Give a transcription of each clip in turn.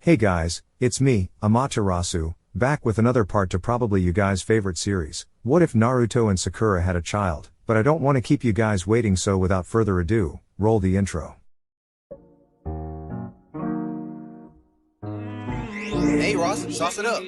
Hey guys, it's me, Amaterasu, back with another part to probably you guys' favorite series, What If Naruto and Sakura Had a Child? But I don't want to keep you guys waiting, so without further ado, roll the intro. Hey Ross, sauce it up.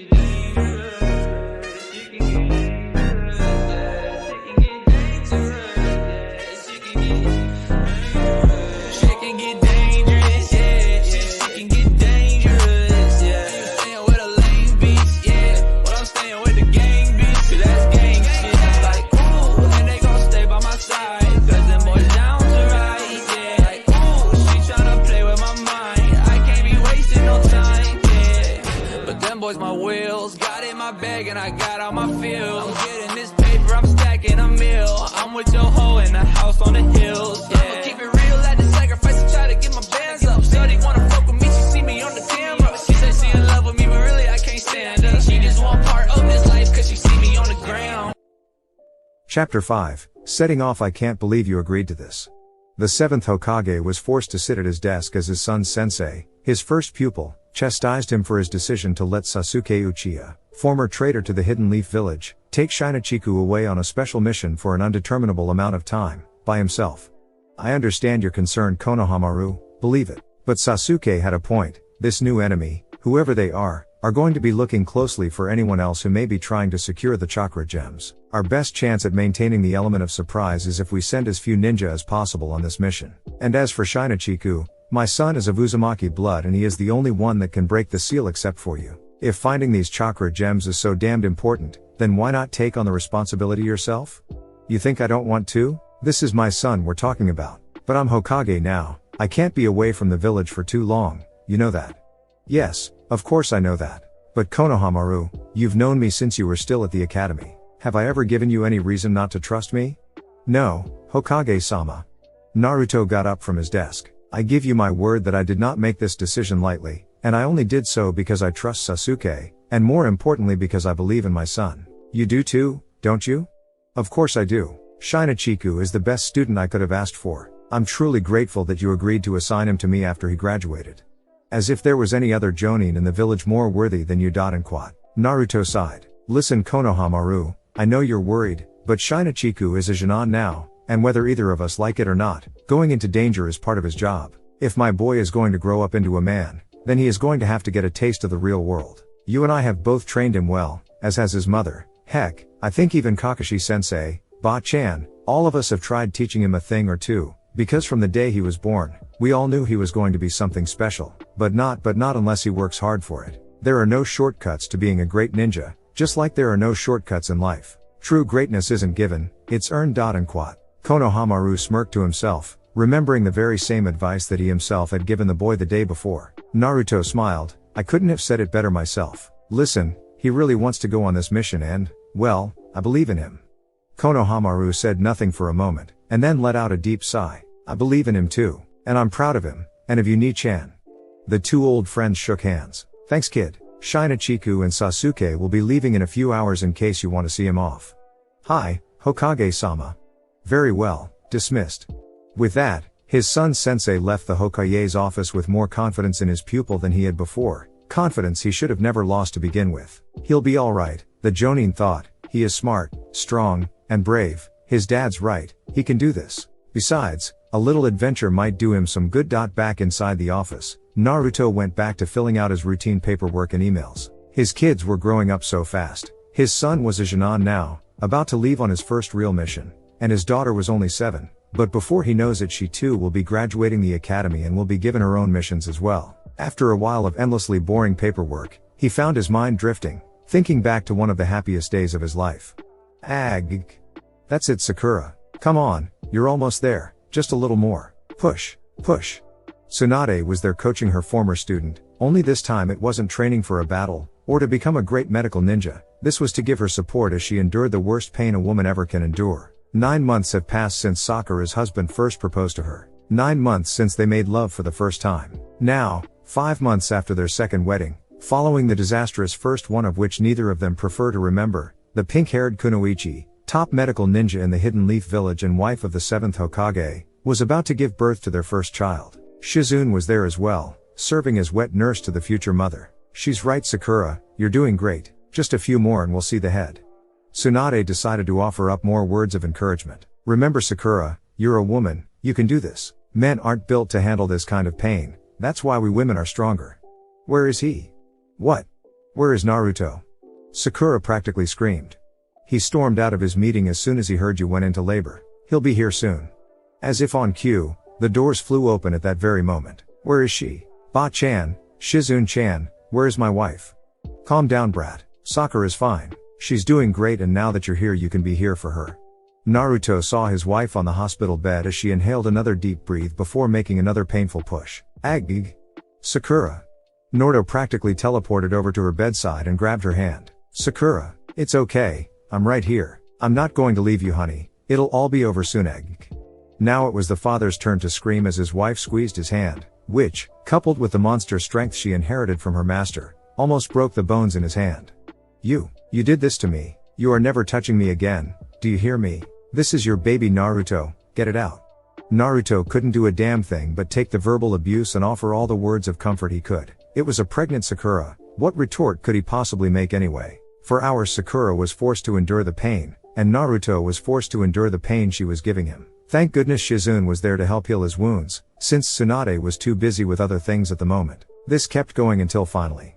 Boys, my wheels got in my bag and I got all my feels. I'm getting this paper, I'm stacking a meal. I'm with your hoe in the house on the hills. Yeah. I'ma keep it real, at the sacrifice to try to get my bands up. Shorty wanna fuck with me, she see me on the camera. She said she in love with me, but really I can't stand her. She just want part of this life cause she see me on the ground. Chapter 5, Setting Off. I can't believe you agreed to this. The 7th Hokage was forced to sit at his desk as his son's sensei, his first pupil, chastised him for his decision to let Sasuke Uchiha, former traitor to the Hidden Leaf Village, take Shinachiku away on a special mission for an undeterminable amount of time, by himself. I understand your concern, Konohamaru, believe it. But Sasuke had a point. This new enemy, whoever they are going to be looking closely for anyone else who may be trying to secure the chakra gems. Our best chance at maintaining the element of surprise is if we send as few ninja as possible on this mission. And as for Shinachiku, my son is of Uzumaki blood and he is the only one that can break the seal except for you. If finding these chakra gems is so damned important, then why not take on the responsibility yourself? You think I don't want to? This is my son we're talking about. But I'm Hokage now. I can't be away from the village for too long, you know that. Yes, of course I know that. But Konohamaru, you've known me since you were still at the academy. Have I ever given you any reason not to trust me? No, Hokage-sama. Naruto got up from his desk. I give you my word that I did not make this decision lightly, and I only did so because I trust Sasuke, and more importantly because I believe in my son. You do too, don't you? Of course I do. Shinachiku is the best student I could have asked for. I'm truly grateful that you agreed to assign him to me after he graduated. As if there was any other jonin in the village more worthy than you. Naruto sighed. Listen Konohamaru, I know you're worried, but Shinachiku is a jonin now, and whether either of us like it or not, going into danger is part of his job. If my boy is going to grow up into a man, then he is going to have to get a taste of the real world. You and I have both trained him well, as has his mother. Heck, I think even Kakashi-sensei, Ba-chan, all of us have tried teaching him a thing or two, because from the day he was born, we all knew he was going to be something special, but not unless he works hard for it. There are no shortcuts to being a great ninja, just like there are no shortcuts in life. True greatness isn't given, it's earned. Konohamaru smirked to himself, remembering the very same advice that he himself had given the boy the day before. Naruto smiled, I couldn't have said it better myself. Listen, he really wants to go on this mission and, well, I believe in him. Konohamaru said nothing for a moment, and then let out a deep sigh. I believe in him too, and I'm proud of him, and of you Ni-chan. The two old friends shook hands. Thanks kid. Shinachiku and Sasuke will be leaving in a few hours in case you want to see him off. Hi, Hokage-sama. Very well, dismissed. With that, his son's sensei left the Hokage's office with more confidence in his pupil than he had before, confidence he should have never lost to begin with. He'll be alright, the jonin thought, he is smart, strong, and brave, his dad's right, he can do this. Besides, a little adventure might do him some good. Back inside the office, Naruto went back to filling out his routine paperwork and emails. His kids were growing up so fast. His son was a jonin now, about to leave on his first real mission, and his daughter was only 7, but before he knows it she too will be graduating the academy and will be given her own missions as well. After a while of endlessly boring paperwork, he found his mind drifting, thinking back to one of the happiest days of his life. That's it Sakura. Come on, you're almost there, just a little more. Push. Tsunade was there coaching her former student, only this time it wasn't training for a battle, or to become a great medical ninja, this was to give her support as she endured the worst pain a woman ever can endure. 9 months have passed since Sakura's husband first proposed to her. 9 months since they made love for the first time. Now, 5 months after their second wedding, following the disastrous first one of which neither of them prefer to remember, the pink-haired Kunoichi, top medical ninja in the Hidden Leaf Village and wife of the 7th Hokage, was about to give birth to their first child. Shizune was there as well, serving as wet nurse to the future mother. She's right, Sakura, you're doing great. Just a few more and we'll see the head. Tsunade decided to offer up more words of encouragement. Remember, Sakura, you're a woman, you can do this. Men aren't built to handle this kind of pain, that's why we women are stronger. Where is he? What? Where is Naruto? Sakura practically screamed. He stormed out of his meeting as soon as he heard you went into labor. He'll be here soon. As if on cue, the doors flew open at that very moment. Where is she? Ba-chan, Shizune-chan, where is my wife? Calm down, brat. Sakura's fine. She's doing great, and now that you're here you can be here for her. Naruto saw his wife on the hospital bed as she inhaled another deep breath before making another painful push. Ag. Sakura. Naruto practically teleported over to her bedside and grabbed her hand. Sakura, it's okay, I'm right here. I'm not going to leave you, honey. It'll all be over soon, Ag. Now it was the father's turn to scream as his wife squeezed his hand, which, coupled with the monster strength she inherited from her master, almost broke the bones in his hand. You did this to me. You are never touching me again, do you hear me? This is your baby Naruto, get it out. Naruto couldn't do a damn thing but take the verbal abuse and offer all the words of comfort he could. It was a pregnant Sakura, what retort could he possibly make anyway? For hours Sakura was forced to endure the pain, and Naruto was forced to endure the pain she was giving him. Thank goodness Shizune was there to help heal his wounds, since Tsunade was too busy with other things at the moment. This kept going until finally.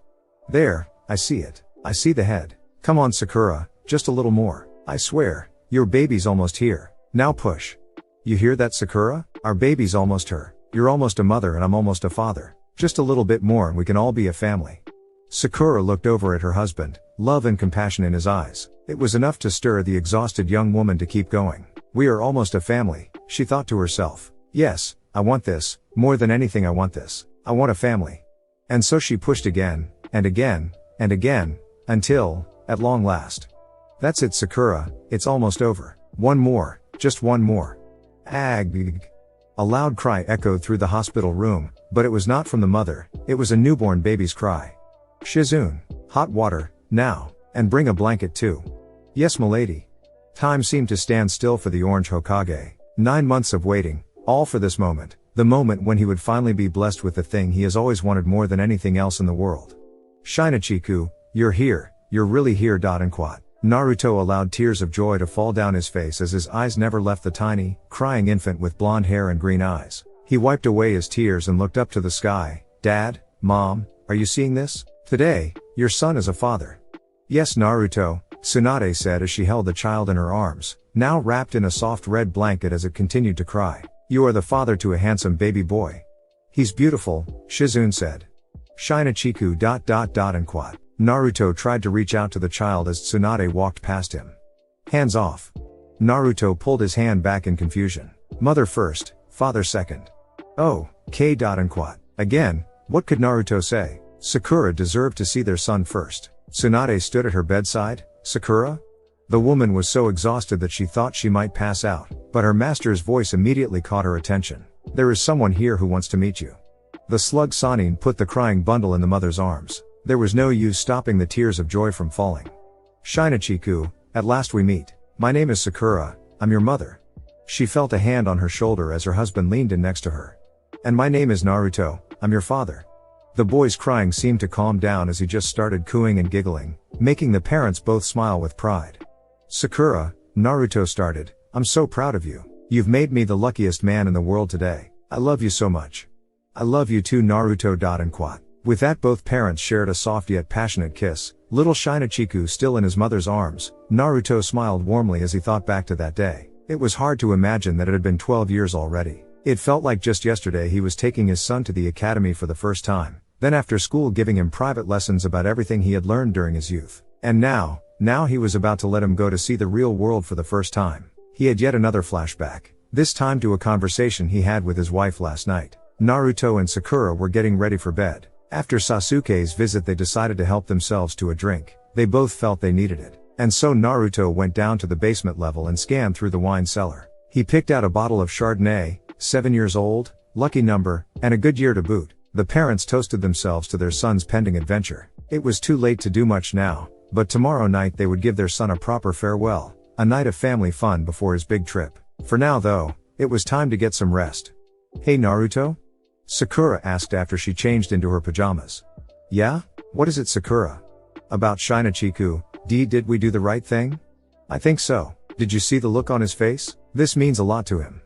There, I see it. I see the head. Come on, Sakura, just a little more. I swear, your baby's almost here. Now push. You hear that, Sakura? Our baby's almost here. You're almost a mother and I'm almost a father. Just a little bit more and we can all be a family. Sakura looked over at her husband, love and compassion in his eyes. It was enough to stir the exhausted young woman to keep going. We are almost a family, she thought to herself. Yes, I want this, more than anything I want this. I want a family. And so she pushed again, and again, and again, until, at long last. That's it, Sakura, it's almost over. One more, just one more. Ag. A loud cry echoed through the hospital room, but it was not from the mother, it was a newborn baby's cry. Shizune, hot water, now, and bring a blanket too. Yes, milady. Time seemed to stand still for the Orange Hokage. 9 months of waiting, all for this moment, the moment when he would finally be blessed with the thing he has always wanted more than anything else in the world. Shinachiku, you're here, you're really here. And quat. Naruto allowed tears of joy to fall down his face as his eyes never left the tiny, crying infant with blonde hair and green eyes. He wiped away his tears and looked up to the sky. Dad, Mom, are you seeing this? Today, your son is a father. Yes, Naruto, Tsunade said as she held the child in her arms, now wrapped in a soft red blanket as it continued to cry. You are the father to a handsome baby boy. He's beautiful, Shizune said. Shinachiku ... and quat. Naruto tried to reach out to the child as Tsunade walked past him. Hands off. Naruto pulled his hand back in confusion. Mother first, father second. Oh, K. and quat. Again, what could Naruto say? Sakura deserved to see their son first. Tsunade stood at her bedside. Sakura? The woman was so exhausted that she thought she might pass out, but her master's voice immediately caught her attention. There is someone here who wants to meet you. The slug Sanin put the crying bundle in the mother's arms. There was no use stopping the tears of joy from falling. Shinachiku, at last we meet. My name is Sakura, I'm your mother. She felt a hand on her shoulder as her husband leaned in next to her. And my name is Naruto, I'm your father. The boy's crying seemed to calm down as he just started cooing and giggling, making the parents both smile with pride. Sakura, Naruto started, I'm so proud of you. You've made me the luckiest man in the world today. I love you so much. I love you too, Naruto. And quat. With that, both parents shared a soft yet passionate kiss, little Shinachiku still in his mother's arms. Naruto smiled warmly as he thought back to that day. It was hard to imagine that it had been 12 years already. It felt like just yesterday he was taking his son to the academy for the first time, then after school giving him private lessons about everything he had learned during his youth. And now he was about to let him go to see the real world for the first time. He had yet another flashback, this time to a conversation he had with his wife last night. Naruto and Sakura were getting ready for bed. After Sasuke's visit they decided to help themselves to a drink. They both felt they needed it. And so Naruto went down to the basement level and scanned through the wine cellar. He picked out a bottle of Chardonnay, 7 years old, lucky number, and a good year to boot. The parents toasted themselves to their son's pending adventure. It was too late to do much now, but tomorrow night they would give their son a proper farewell, a night of family fun before his big trip. For now though, it was time to get some rest. Hey Naruto? Sakura asked after she changed into her pajamas. Yeah? What is it, Sakura? About Shinachiku, did we do the right thing? I think so. Did you see the look on his face? This means a lot to him.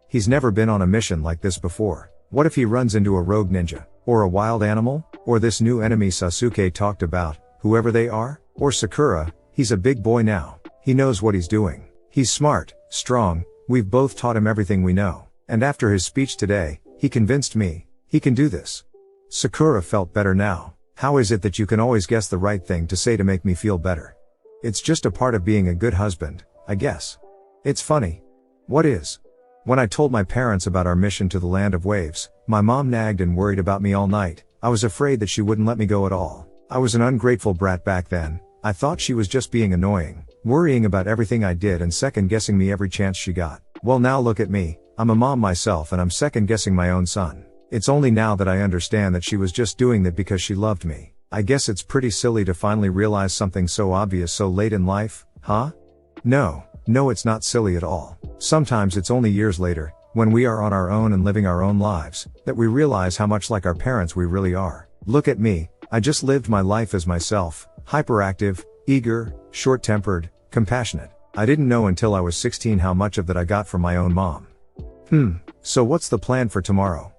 He's never been on a mission like this before. What if he runs into a rogue ninja? Or a wild animal? Or this new enemy Sasuke talked about, whoever they are? Or Sakura, he's a big boy now. He knows what he's doing. He's smart, strong, we've both taught him everything we know. And after his speech today, he convinced me, he can do this. Sakura felt better now. How is it that you can always guess the right thing to say to make me feel better? It's just a part of being a good husband, I guess. It's funny. What is? When I told my parents about our mission to the land of waves, my mom nagged and worried about me all night. I was afraid that she wouldn't let me go at all. I was an ungrateful brat back then. I thought she was just being annoying, worrying about everything I did and second guessing me every chance she got. Well, now look at me. I'm a mom myself and I'm second guessing my own son. It's only now that I understand that she was just doing that because she loved me. I guess it's pretty silly to finally realize something so obvious so late in life, huh? No, it's not silly at all. Sometimes it's only years later, when we are on our own and living our own lives, that we realize how much like our parents we really are. Look at me, I just lived my life as myself, hyperactive, eager, short-tempered, compassionate. I didn't know until I was 16 how much of that I got from my own mom. So what's the plan for tomorrow?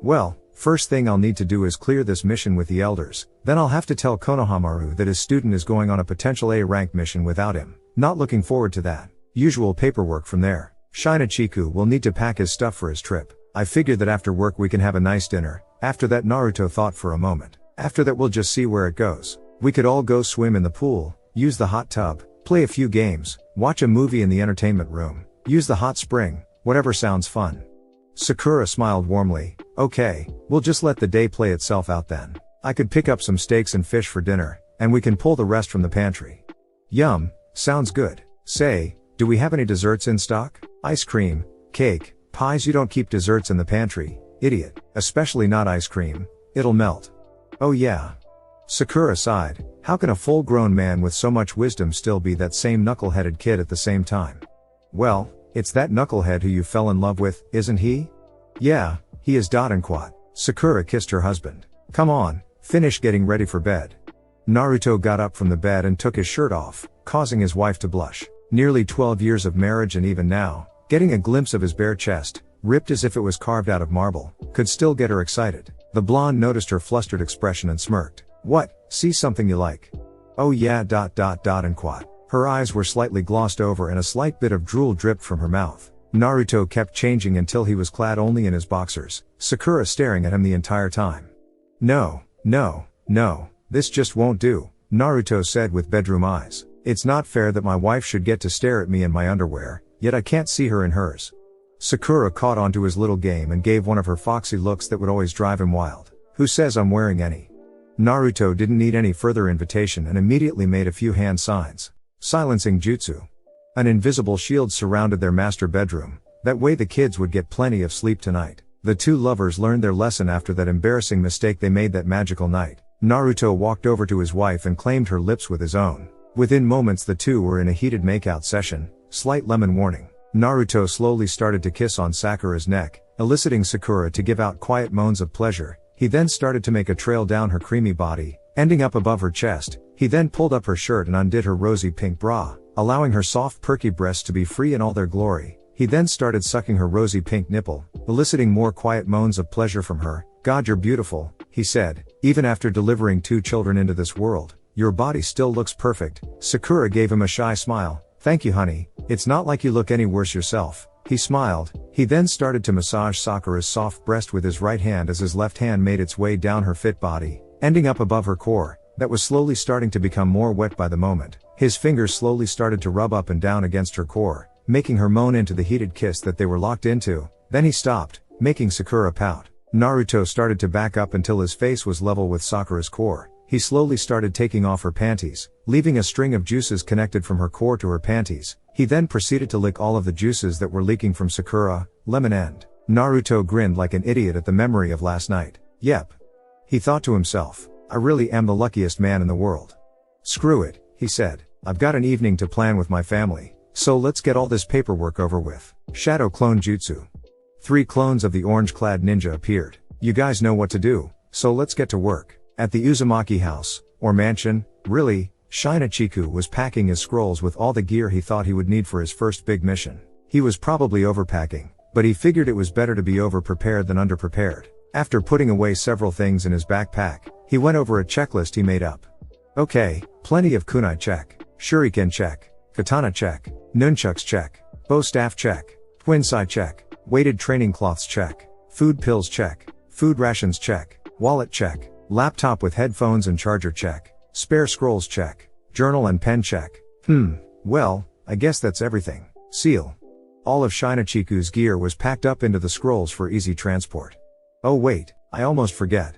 Well, first thing I'll need to do is clear this mission with the elders, then I'll have to tell Konohamaru that his student is going on a potential A-rank mission without him. Not looking forward to that. Usual paperwork from there. Shinachiku will need to pack his stuff for his trip. I figured that after work we can have a nice dinner. After that, Naruto thought for a moment. After that we'll just see where it goes. We could all go swim in the pool, use the hot tub, play a few games, watch a movie in the entertainment room, use the hot spring, whatever sounds fun. Sakura smiled warmly. Okay, we'll just let the day play itself out then. I could pick up some steaks and fish for dinner, and we can pull the rest from the pantry. Yum, sounds good. Say, do we have any desserts in stock? Ice cream, cake, pies? You don't keep desserts in the pantry, idiot. Especially not ice cream, it'll melt. Oh yeah. Sakura sighed. How can a full-grown man with so much wisdom still be that same knuckle-headed kid at the same time? Well, it's that knucklehead who you fell in love with, isn't he? Yeah, he is. And quat. Sakura kissed her husband. Come on, finish getting ready for bed. Naruto got up from the bed and took his shirt off, causing his wife to blush. Nearly 12 years of marriage and even now, getting a glimpse of his bare chest, ripped as if it was carved out of marble, could still get her excited. The blonde noticed her flustered expression and smirked. What, see something you like? Oh yeah, and quat. Her eyes were slightly glossed over and a slight bit of drool dripped from her mouth. Naruto kept changing until he was clad only in his boxers, Sakura staring at him the entire time. No, this just won't do, Naruto said with bedroom eyes. It's not fair that my wife should get to stare at me in my underwear, yet I can't see her in hers. Sakura caught onto his little game and gave one of her foxy looks that would always drive him wild. Who says I'm wearing any? Naruto didn't need any further invitation and immediately made a few hand signs. Silencing jutsu. An invisible shield surrounded their master bedroom, that way the kids would get plenty of sleep tonight. The two lovers learned their lesson after that embarrassing mistake they made that magical night. Naruto walked over to his wife and claimed her lips with his own. Within moments the two were in a heated makeout session. Slight lemon warning. Naruto slowly started to kiss on Sakura's neck, eliciting Sakura to give out quiet moans of pleasure. He then started to make a trail down her creamy body, ending up above her chest. He then pulled up her shirt and undid her rosy pink bra, allowing her soft perky breasts to be free in all their glory. He then started sucking her rosy pink nipple, eliciting more quiet moans of pleasure from her. God, you're beautiful, he said. Even after delivering 2 children into this world, your body still looks perfect. Sakura gave him a shy smile. Thank you, honey. It's not like you look any worse yourself. He smiled. He then started to massage Sakura's soft breast with his right hand as his left hand made its way down her fit body, ending up above her core, that was slowly starting to become more wet by the moment. His fingers slowly started to rub up and down against her core, making her moan into the heated kiss that they were locked into. Then he stopped, making Sakura pout. Naruto started to back up until his face was level with Sakura's core. He slowly started taking off her panties, leaving a string of juices connected from her core to her panties. He then proceeded to lick all of the juices that were leaking from Sakura, lemon end. Naruto grinned like an idiot at the memory of last night. Yep. He thought to himself, I really am the luckiest man in the world. Screw it, he said. I've got an evening to plan with my family, so let's get all this paperwork over with. Shadow clone jutsu. 3 clones of the orange-clad ninja appeared. You guys know what to do, so let's get to work. At the Uzumaki house, or mansion, really, Shinachiku was packing his scrolls with all the gear he thought he would need for his first big mission. He was probably overpacking, but he figured it was better to be overprepared than underprepared. After putting away several things in his backpack, he went over a checklist he made up. Okay, plenty of kunai check, shuriken check, katana check, nunchucks check, bow staff check, twin sai check, weighted training cloths check, food pills check, food rations check, wallet check, laptop with headphones and charger check, spare scrolls check, journal and pen check. Well, I guess that's everything. Seal. All of Shinachiku's gear was packed up into the scrolls for easy transport. Oh wait, I almost forget.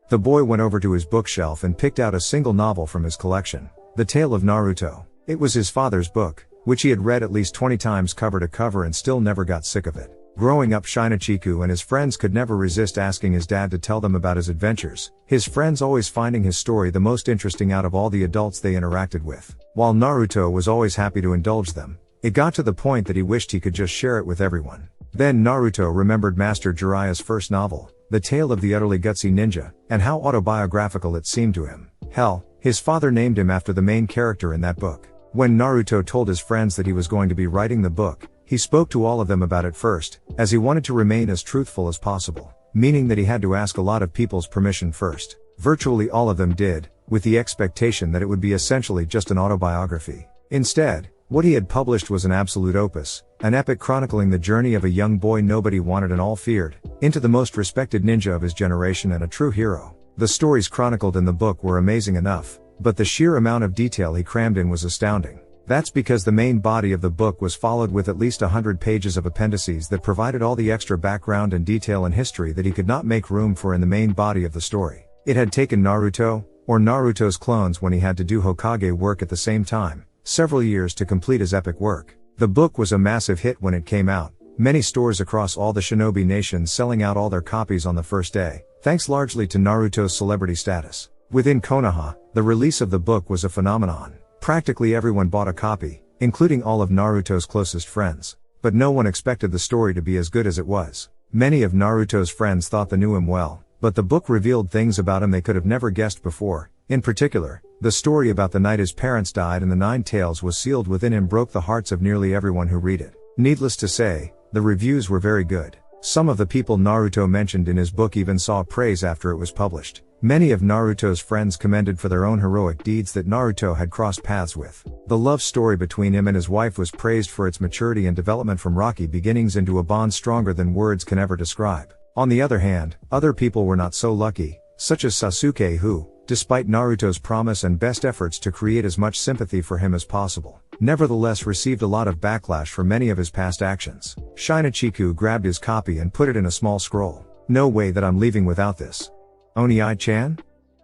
The boy went over to his bookshelf and picked out a single novel from his collection, The Tale of Naruto. It was his father's book, which he had read at least 20 times cover to cover and still never got sick of it. Growing up, Shinachiku and his friends could never resist asking his dad to tell them about his adventures, his friends always finding his story the most interesting out of all the adults they interacted with. While Naruto was always happy to indulge them, it got to the point that he wished he could just share it with everyone. Then Naruto remembered Master Jiraiya's first novel, The Tale of the Utterly Gutsy Ninja, and how autobiographical it seemed to him. Hell, his father named him after the main character in that book. When Naruto told his friends that he was going to be writing the book, he spoke to all of them about it first, as he wanted to remain as truthful as possible, meaning that he had to ask a lot of people's permission first. Virtually all of them did, with the expectation that it would be essentially just an autobiography. Instead, what he had published was an absolute opus, an epic chronicling the journey of a young boy nobody wanted and all feared, into the most respected ninja of his generation and a true hero. The stories chronicled in the book were amazing enough, but the sheer amount of detail he crammed in was astounding. That's because the main body of the book was followed with at least 100 pages of appendices that provided all the extra background and detail and history that he could not make room for in the main body of the story. It had taken Naruto, or Naruto's clones when he had to do Hokage work at the same time, several years to complete his epic work. The book was a massive hit when it came out, many stores across all the shinobi nations selling out all their copies on the first day, thanks largely to Naruto's celebrity status. Within Konoha, the release of the book was a phenomenon. Practically everyone bought a copy, including all of Naruto's closest friends. But no one expected the story to be as good as it was. Many of Naruto's friends thought they knew him well, but the book revealed things about him they could have never guessed before. In particular, the story about the night his parents died and the 9 tales was sealed within him broke the hearts of nearly everyone who read it. Needless to say, the reviews were very good. Some of the people Naruto mentioned in his book even saw praise after it was published. Many of Naruto's friends commended for their own heroic deeds that Naruto had crossed paths with. The love story between him and his wife was praised for its maturity and development from rocky beginnings into a bond stronger than words can ever describe. On the other hand, other people were not so lucky, such as Sasuke who, despite Naruto's promise and best efforts to create as much sympathy for him as possible, nevertheless received a lot of backlash for many of his past actions. Shinachiku grabbed his copy and put it in a small scroll. No way that I'm leaving without this. Oni-chan?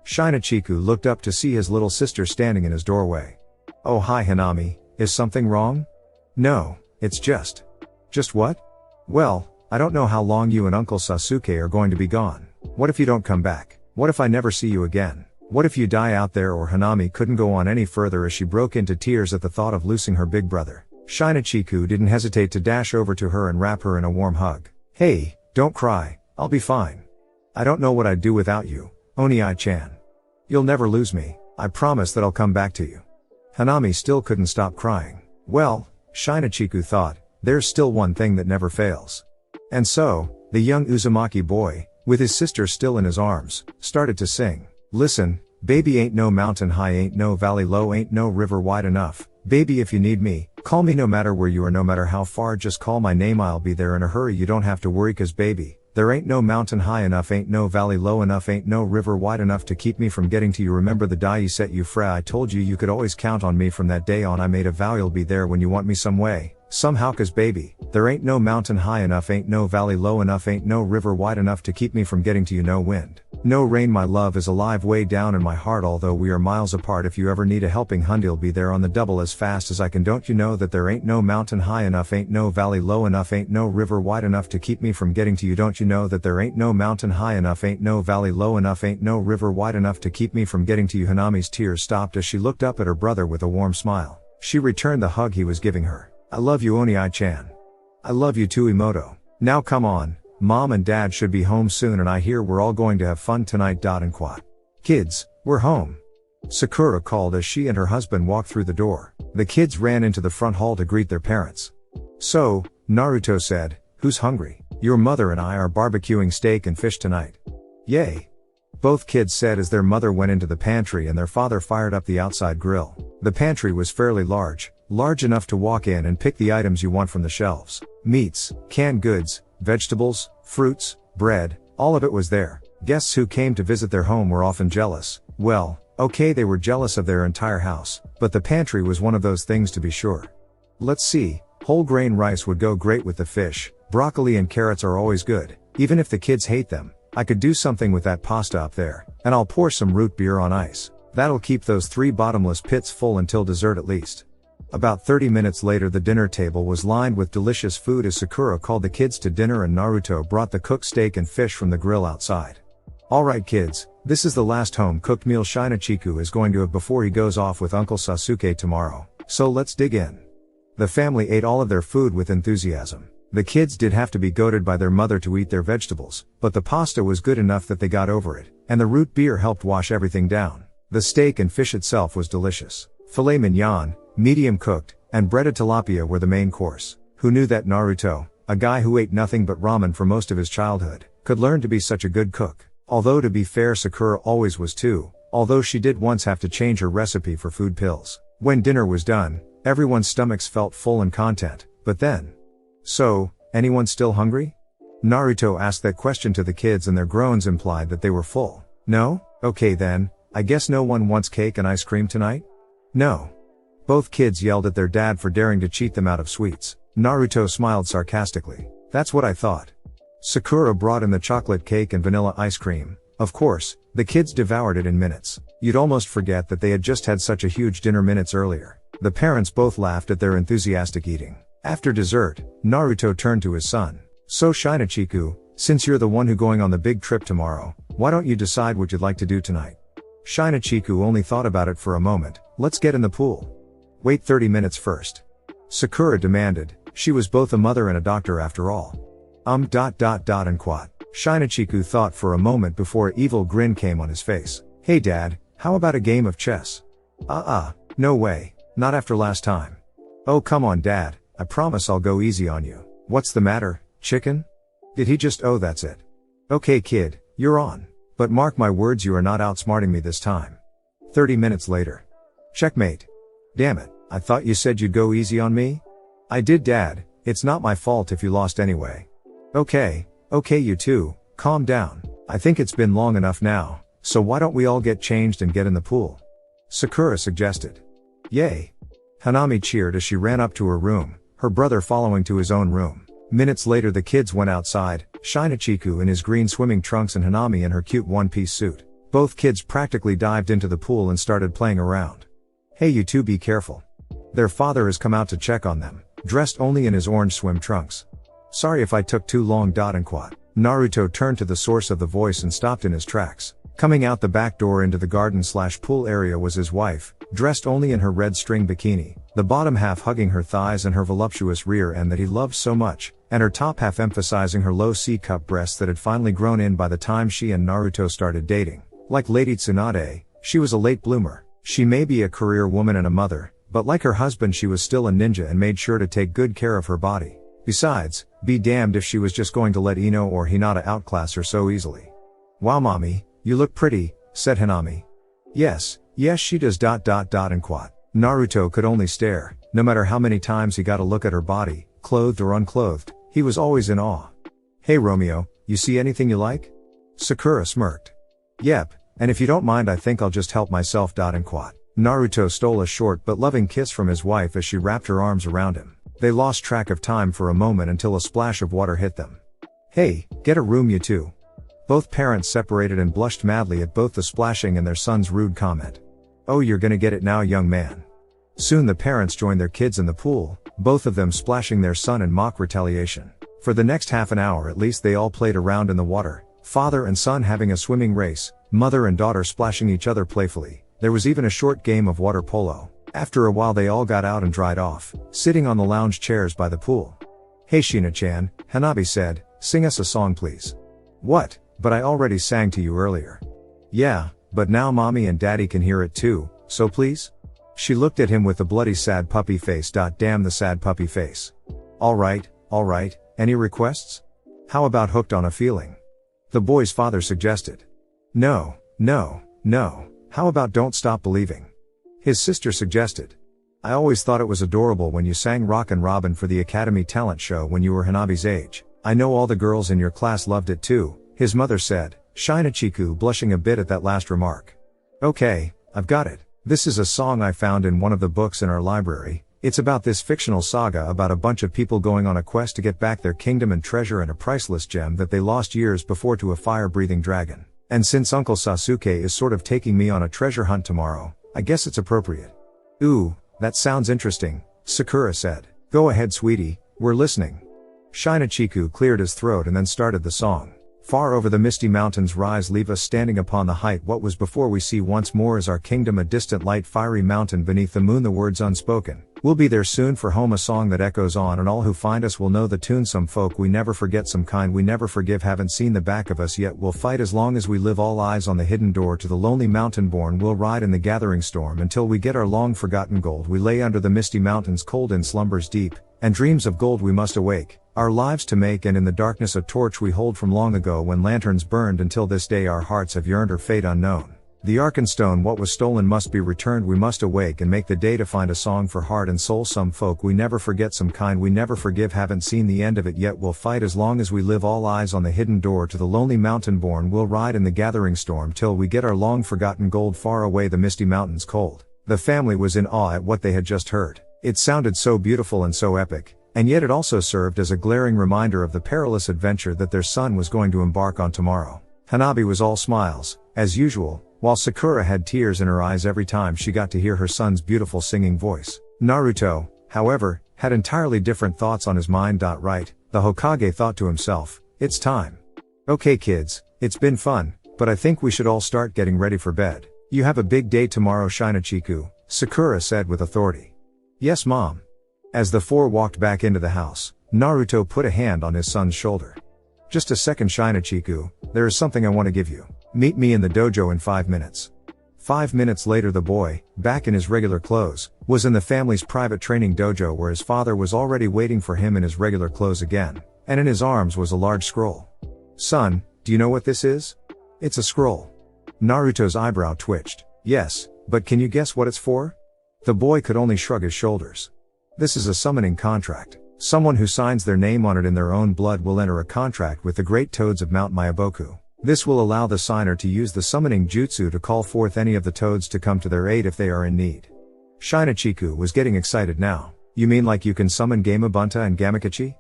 Shinachiku looked up to see his little sister standing in his doorway. Oh hi Hanami, is something wrong? No, it's just what? Well, I don't know how long you and Uncle Sasuke are going to be gone. What if you don't come back? What if I never see you again? What if you die out there? Or Hanami couldn't go on any further as she broke into tears at the thought of losing her big brother. Shinachiku didn't hesitate to dash over to her and wrap her in a warm hug. Hey, don't cry, I'll be fine. I don't know what I'd do without you, Oni-chan. You'll never lose me, I promise that I'll come back to you. Hanami still couldn't stop crying. Well, Shinachiku thought, there's still one thing that never fails. And so, the young Uzumaki boy, with his sister still in his arms, started to sing. Listen, baby, ain't no mountain high, ain't no valley low, ain't no river wide enough. Baby, if you need me, call me no matter where you are, no matter how far, just call my name, I'll be there in a hurry. You don't have to worry, 'cause baby, there ain't no mountain high enough, ain't no valley low enough, ain't no river wide enough to keep me from getting to you. Remember the day you set you free, I told you you could always count on me. From that day on I made a vow you'll be there when you want me some way, somehow, 'cause baby, there ain't no mountain high enough, ain't no valley low enough, ain't no river wide enough to keep me from getting to you. No wind, no rain, my love is alive way down in my heart, although we are miles apart. If you ever need a helping hand, I'll be there on the double as fast as I can. Don't you know that there ain't no mountain high enough, ain't no valley low enough, ain't no river wide enough to keep me from getting to you. Don't you know that there ain't no mountain high enough, ain't no valley low enough, ain't no river wide enough to keep me from getting to you. Hanami's tears stopped as she looked up at her brother with a warm smile. She returned the hug he was giving her. I love you, Oni-chan. I love you too, Imoto. Now come on, Mom and Dad should be home soon and I hear we're all going to have fun tonight. And quat. Kids, we're home. Sakura called as she and her husband walked through the door. The kids ran into the front hall to greet their parents. So, Naruto said, who's hungry? Your mother and I are barbecuing steak and fish tonight. Yay! Both kids said as their mother went into the pantry and their father fired up the outside grill. The pantry was fairly large enough to walk in and pick the items you want from the shelves. Meats, canned goods, vegetables, fruits, bread, all of it was there. Guests who came to visit their home were often jealous. Well, okay, they were jealous of their entire house, but the pantry was one of those things to be sure. Let's see, whole grain rice would go great with the fish, broccoli and carrots are always good, even if the kids hate them. I could do something with that pasta up there, and I'll pour some root beer on ice. That'll keep those 3 bottomless pits full until dessert at least. About 30 minutes later the dinner table was lined with delicious food as Sakura called the kids to dinner and Naruto brought the cooked steak and fish from the grill outside. Alright kids, this is the last home-cooked meal Shinachiku is going to have before he goes off with Uncle Sasuke tomorrow, so let's dig in. The family ate all of their food with enthusiasm. The kids did have to be goaded by their mother to eat their vegetables, but the pasta was good enough that they got over it, and the root beer helped wash everything down. The steak and fish itself was delicious. Filet mignon, medium cooked, and breaded tilapia were the main course. Who knew that Naruto, a guy who ate nothing but ramen for most of his childhood, could learn to be such a good cook? Although to be fair Sakura always was too, although she did once have to change her recipe for food pills. When dinner was done, everyone's stomachs felt full and content, but then... So, anyone still hungry? Naruto asked that question to the kids and their groans implied that they were full. No? Okay then, I guess no one wants cake and ice cream tonight? No. Both kids yelled at their dad for daring to cheat them out of sweets. Naruto smiled sarcastically. That's what I thought. Sakura brought in the chocolate cake and vanilla ice cream. Of course, the kids devoured it in minutes. You'd almost forget that they had just had such a huge dinner minutes earlier. The parents both laughed at their enthusiastic eating. After dessert, Naruto turned to his son. So Shinachiku, since you're the one who going on the big trip tomorrow, why don't you decide what you'd like to do tonight? Shinachiku only thought about it for a moment. Let's get in the pool. Wait 30 minutes first. Sakura demanded. She was both a mother and a doctor after all. And quat. Shinachiku thought for a moment before an evil grin came on his face. Hey dad, how about a game of chess? No way. Not after last time. Oh come on dad, I promise I'll go easy on you. What's the matter, chicken? Did he just that's it. Okay kid, you're on. But mark my words you are not outsmarting me this time. 30 minutes later. Checkmate. Damn it, I thought you said you'd go easy on me? I did dad, it's not my fault if you lost anyway. Okay you two, calm down. I think it's been long enough now, so why don't we all get changed and get in the pool? Sakura suggested. Yay. Hanami cheered as she ran up to her room, her brother following to his own room. Minutes later the kids went outside, Shinachiku in his green swimming trunks and Hanami in her cute one-piece suit. Both kids practically dived into the pool and started playing around. Hey you two be careful. Their father has come out to check on them, dressed only in his orange swim trunks. Sorry if I took too long. And quat. Naruto turned to the source of the voice and stopped in his tracks. Coming out the back door into the garden/pool area was his wife, dressed only in her red string bikini, the bottom half hugging her thighs and her voluptuous rear end that he loved so much, and her top half emphasizing her low C-cup breasts that had finally grown in by the time she and Naruto started dating. Like Lady Tsunade, she was a late bloomer. She may be a career woman and a mother, but like her husband she was still a ninja and made sure to take good care of her body. Besides, be damned if she was just going to let Ino or Hinata outclass her so easily. Wow mommy, you look pretty, said Hanami. Yes she does. And quat. Naruto could only stare. No matter how many times he got a look at her body, clothed or unclothed, he was always in awe. Hey Romeo, you see anything you like? Sakura smirked. Yep, and if you don't mind I think I'll just help myself. And quat. Naruto stole a short but loving kiss from his wife as she wrapped her arms around him. They lost track of time for a moment until a splash of water hit them. Hey, get a room you two. Both parents separated and blushed madly at both the splashing and their son's rude comment. Oh you're gonna get it now young man. Soon the parents joined their kids in the pool, both of them splashing their son in mock retaliation. For the next half an hour at least they all played around in the water, father and son having a swimming race, mother and daughter splashing each other playfully. There was even a short game of water polo. After a while they all got out and dried off, sitting on the lounge chairs by the pool. Hey Shina-chan, Hanabi said, sing us a song please. What? But I already sang to you earlier. Yeah, but now mommy and daddy can hear it too, so please? She looked at him with the bloody sad puppy face. Damn the sad puppy face. Alright, any requests? How about Hooked on a Feeling? The boy's father suggested. No. How about Don't Stop Believing? His sister suggested. I always thought it was adorable when you sang Rockin' Robin for the Academy talent show when you were Hanabi's age. I know all the girls in your class loved it too, his mother said, Shinachiku blushing a bit at that last remark. Okay, I've got it. This is a song I found in one of the books in our library. It's about this fictional saga about a bunch of people going on a quest to get back their kingdom and treasure and a priceless gem that they lost years before to a fire-breathing dragon. And since Uncle Sasuke is sort of taking me on a treasure hunt tomorrow, I guess it's appropriate. Ooh, that sounds interesting, Sakura said. Go ahead sweetie, we're listening. Shinachiku cleared his throat and then started the song. Far over the misty mountains rise, leave us standing upon the height. What was before we see once more is our kingdom, a distant light fiery mountain beneath the moon, the words unspoken. We'll be there soon for home, a song that echoes on, and all who find us will know the tune. Some folk we never forget, some kind we never forgive, haven't seen the back of us yet. We'll fight as long as we live, all eyes on the hidden door to the lonely mountain born. We'll ride in the gathering storm until we get our long forgotten gold. We lay under the misty mountains cold in slumbers deep, and dreams of gold we must awake, our lives to make, and in the darkness a torch we hold from long ago when lanterns burned. Until this day our hearts have yearned, her fate unknown. The Arkenstone, what was stolen must be returned. We must awake and make the day to find a song for heart and soul. Some folk we never forget, some kind we never forgive, haven't seen the end of it yet. We'll fight as long as we live, all eyes on the hidden door to the lonely mountain born. We'll ride in the gathering storm till we get our long forgotten gold, far away the misty mountains cold. The family was in awe at what they had just heard. It sounded so beautiful and so epic, and yet it also served as a glaring reminder of the perilous adventure that their son was going to embark on tomorrow. Hanabi was all smiles, as usual, while Sakura had tears in her eyes every time she got to hear her son's beautiful singing voice. Naruto, however, had entirely different thoughts on his mind. Right, the Hokage thought to himself, it's time. Okay kids, it's been fun, but I think we should all start getting ready for bed. You have a big day tomorrow, Shinachiku, Sakura said with authority. Yes mom. As the four walked back into the house, Naruto put a hand on his son's shoulder. Just a second Shinachiku, there is something I want to give you. Meet me in the dojo in 5 minutes. 5 minutes later the boy, back in his regular clothes, was in the family's private training dojo where his father was already waiting for him in his regular clothes again, and in his arms was a large scroll. Son, do you know what this is? It's a scroll. Naruto's eyebrow twitched. Yes, but can you guess what it's for? The boy could only shrug his shoulders. This is a summoning contract. Someone who signs their name on it in their own blood will enter a contract with the great toads of Mount Myaboku. This will allow the signer to use the summoning jutsu to call forth any of the toads to come to their aid if they are in need. Shinachiku was getting excited now. You mean like you can summon Gamabunta and Gamakachi?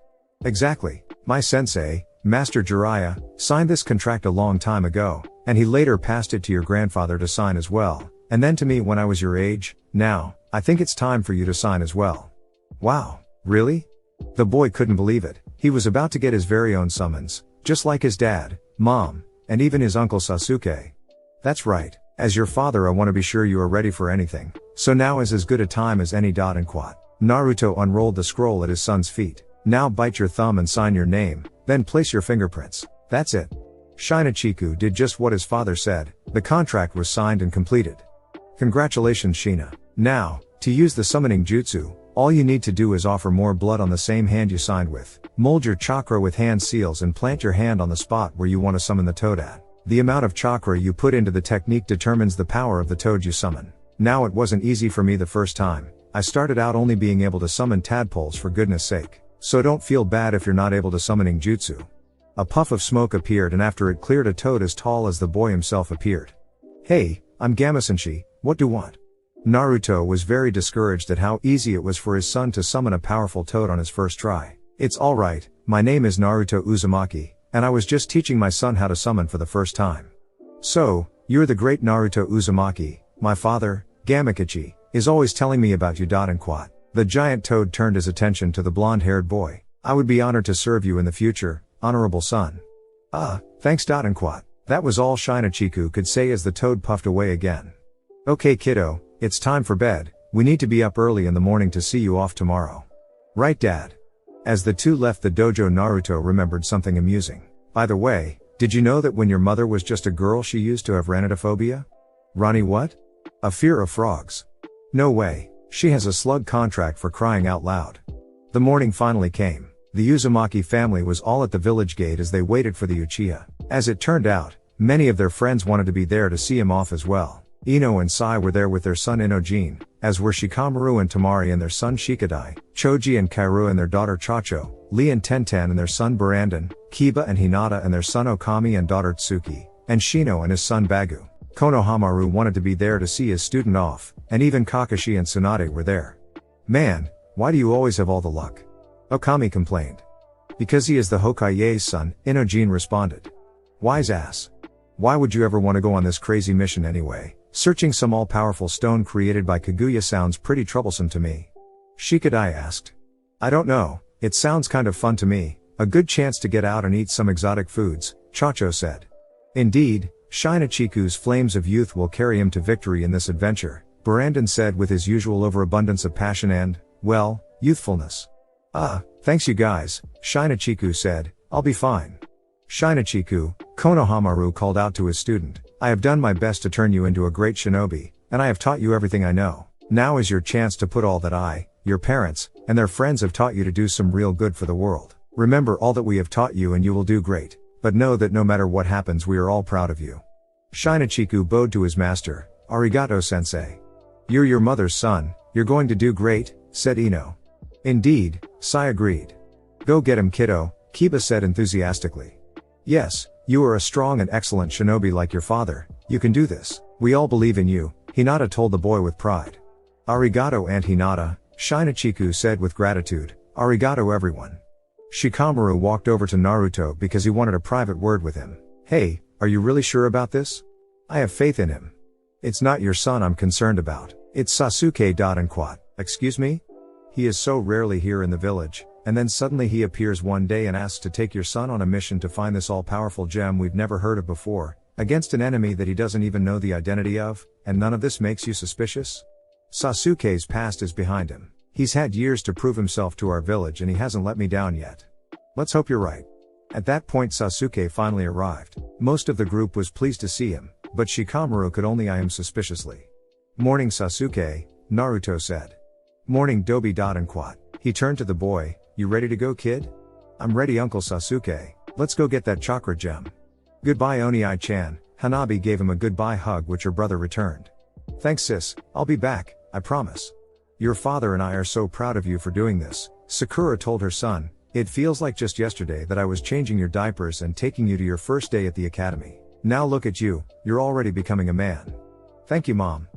Exactly. My sensei, Master Jiraiya, signed this contract a long time ago, and he later passed it to your grandfather to sign as well, and then to me when I was your age. Now, I think it's time for you to sign as well. Wow, really? The boy couldn't believe it. He was about to get his very own summons, just like his dad, mom, and even his uncle Sasuke. That's right. As your father I want to be sure you are ready for anything, so now is as good a time as any. And quat. Naruto unrolled the scroll at his son's feet. Now bite your thumb and sign your name, then place your fingerprints. That's it. Shinachiku did just what his father said. The contract was signed and completed. Congratulations Shina. Now, to use the summoning jutsu, all you need to do is offer more blood on the same hand you signed with. Mold your chakra with hand seals and plant your hand on the spot where you want to summon the toad at. The amount of chakra you put into the technique determines the power of the toad you summon. Now it wasn't easy for me the first time. I started out only being able to summon tadpoles for goodness sake. So don't feel bad if you're not able to summoning jutsu. A puff of smoke appeared and after it cleared a toad as tall as the boy himself appeared. Hey, I'm Gamasenshi, what do you want? Naruto was very discouraged at how easy it was for his son to summon a powerful toad on his first try. It's alright, my name is Naruto Uzumaki, and I was just teaching my son how to summon for the first time. So, you're the great Naruto Uzumaki, my father, Gamakachi, is always telling me about you. And quat. The giant toad turned his attention to the blonde-haired boy. I would be honored to serve you in the future, honorable son. Thanks. And quat. That was all Shinachiku could say as the toad puffed away again. Okay kiddo, it's time for bed, we need to be up early in the morning to see you off tomorrow. Right dad? As the two left the dojo, Naruto remembered something amusing. By the way, did you know that when your mother was just a girl she used to have ranitophobia? Ronnie what? A fear of frogs. No way, she has a slug contract for crying out loud. The morning finally came. The Uzumaki family was all at the village gate as they waited for the Uchiha. As it turned out, many of their friends wanted to be there to see him off as well. Ino and Sai were there with their son Inojin, as were Shikamaru and Tamari and their son Shikadai, Choji and Kairu and their daughter Chacho, Lee and Tenten and their son Barandon, Kiba and Hinata and their son Okami and daughter Tsuki, and Shino and his son Bagu. Konohamaru wanted to be there to see his student off, and even Kakashi and Tsunade were there. Man, why do you always have all the luck? Okami complained. Because he is the Hokage's son, Inojin responded. Wise ass. Why would you ever want to go on this crazy mission anyway? Searching some all-powerful stone created by Kaguya sounds pretty troublesome to me. Shikadai asked. I don't know, it sounds kind of fun to me, a good chance to get out and eat some exotic foods, Chacho said. Indeed, Shinachiku's flames of youth will carry him to victory in this adventure, Barandon said with his usual overabundance of passion and, well, youthfulness. Thanks you guys, Shinachiku said, I'll be fine. Shinachiku, Konohamaru called out to his student, I have done my best to turn you into a great shinobi, and I have taught you everything I know. Now is your chance to put all that I, your parents, and their friends have taught you to do some real good for the world. Remember all that we have taught you and you will do great, but know that no matter what happens we are all proud of you. Shinachiku bowed to his master, Arigato sensei. You're your mother's son, you're going to do great, said Ino. Indeed, Sai agreed. Go get him kiddo, Kiba said enthusiastically. Yes, you are a strong and excellent shinobi like your father, you can do this. We all believe in you, Hinata told the boy with pride. Arigato Aunt Hinata, Shinachiku said with gratitude, arigato everyone. Shikamaru walked over to Naruto because he wanted a private word with him. Hey, are you really sure about this? I have faith in him. It's not your son I'm concerned about, it's Sasuke. And quat. Excuse me? He is so rarely here in the village, and then suddenly he appears one day and asks to take your son on a mission to find this all-powerful gem we've never heard of before, against an enemy that he doesn't even know the identity of, and none of this makes you suspicious? Sasuke's past is behind him. He's had years to prove himself to our village and he hasn't let me down yet. Let's hope you're right. At that point Sasuke finally arrived. Most of the group was pleased to see him, but Shikamaru could only eye him suspiciously. Morning Sasuke, Naruto said. Morning Dobi. And quat. He turned to the boy, you ready to go kid? I'm ready Uncle Sasuke, let's go get that chakra gem. Goodbye Onii-chan, Hanabi gave him a goodbye hug which her brother returned. Thanks sis, I'll be back, I promise. Your father and I are so proud of you for doing this, Sakura told her son, it feels like just yesterday that I was changing your diapers and taking you to your first day at the academy. Now look at you, you're already becoming a man. Thank you mom.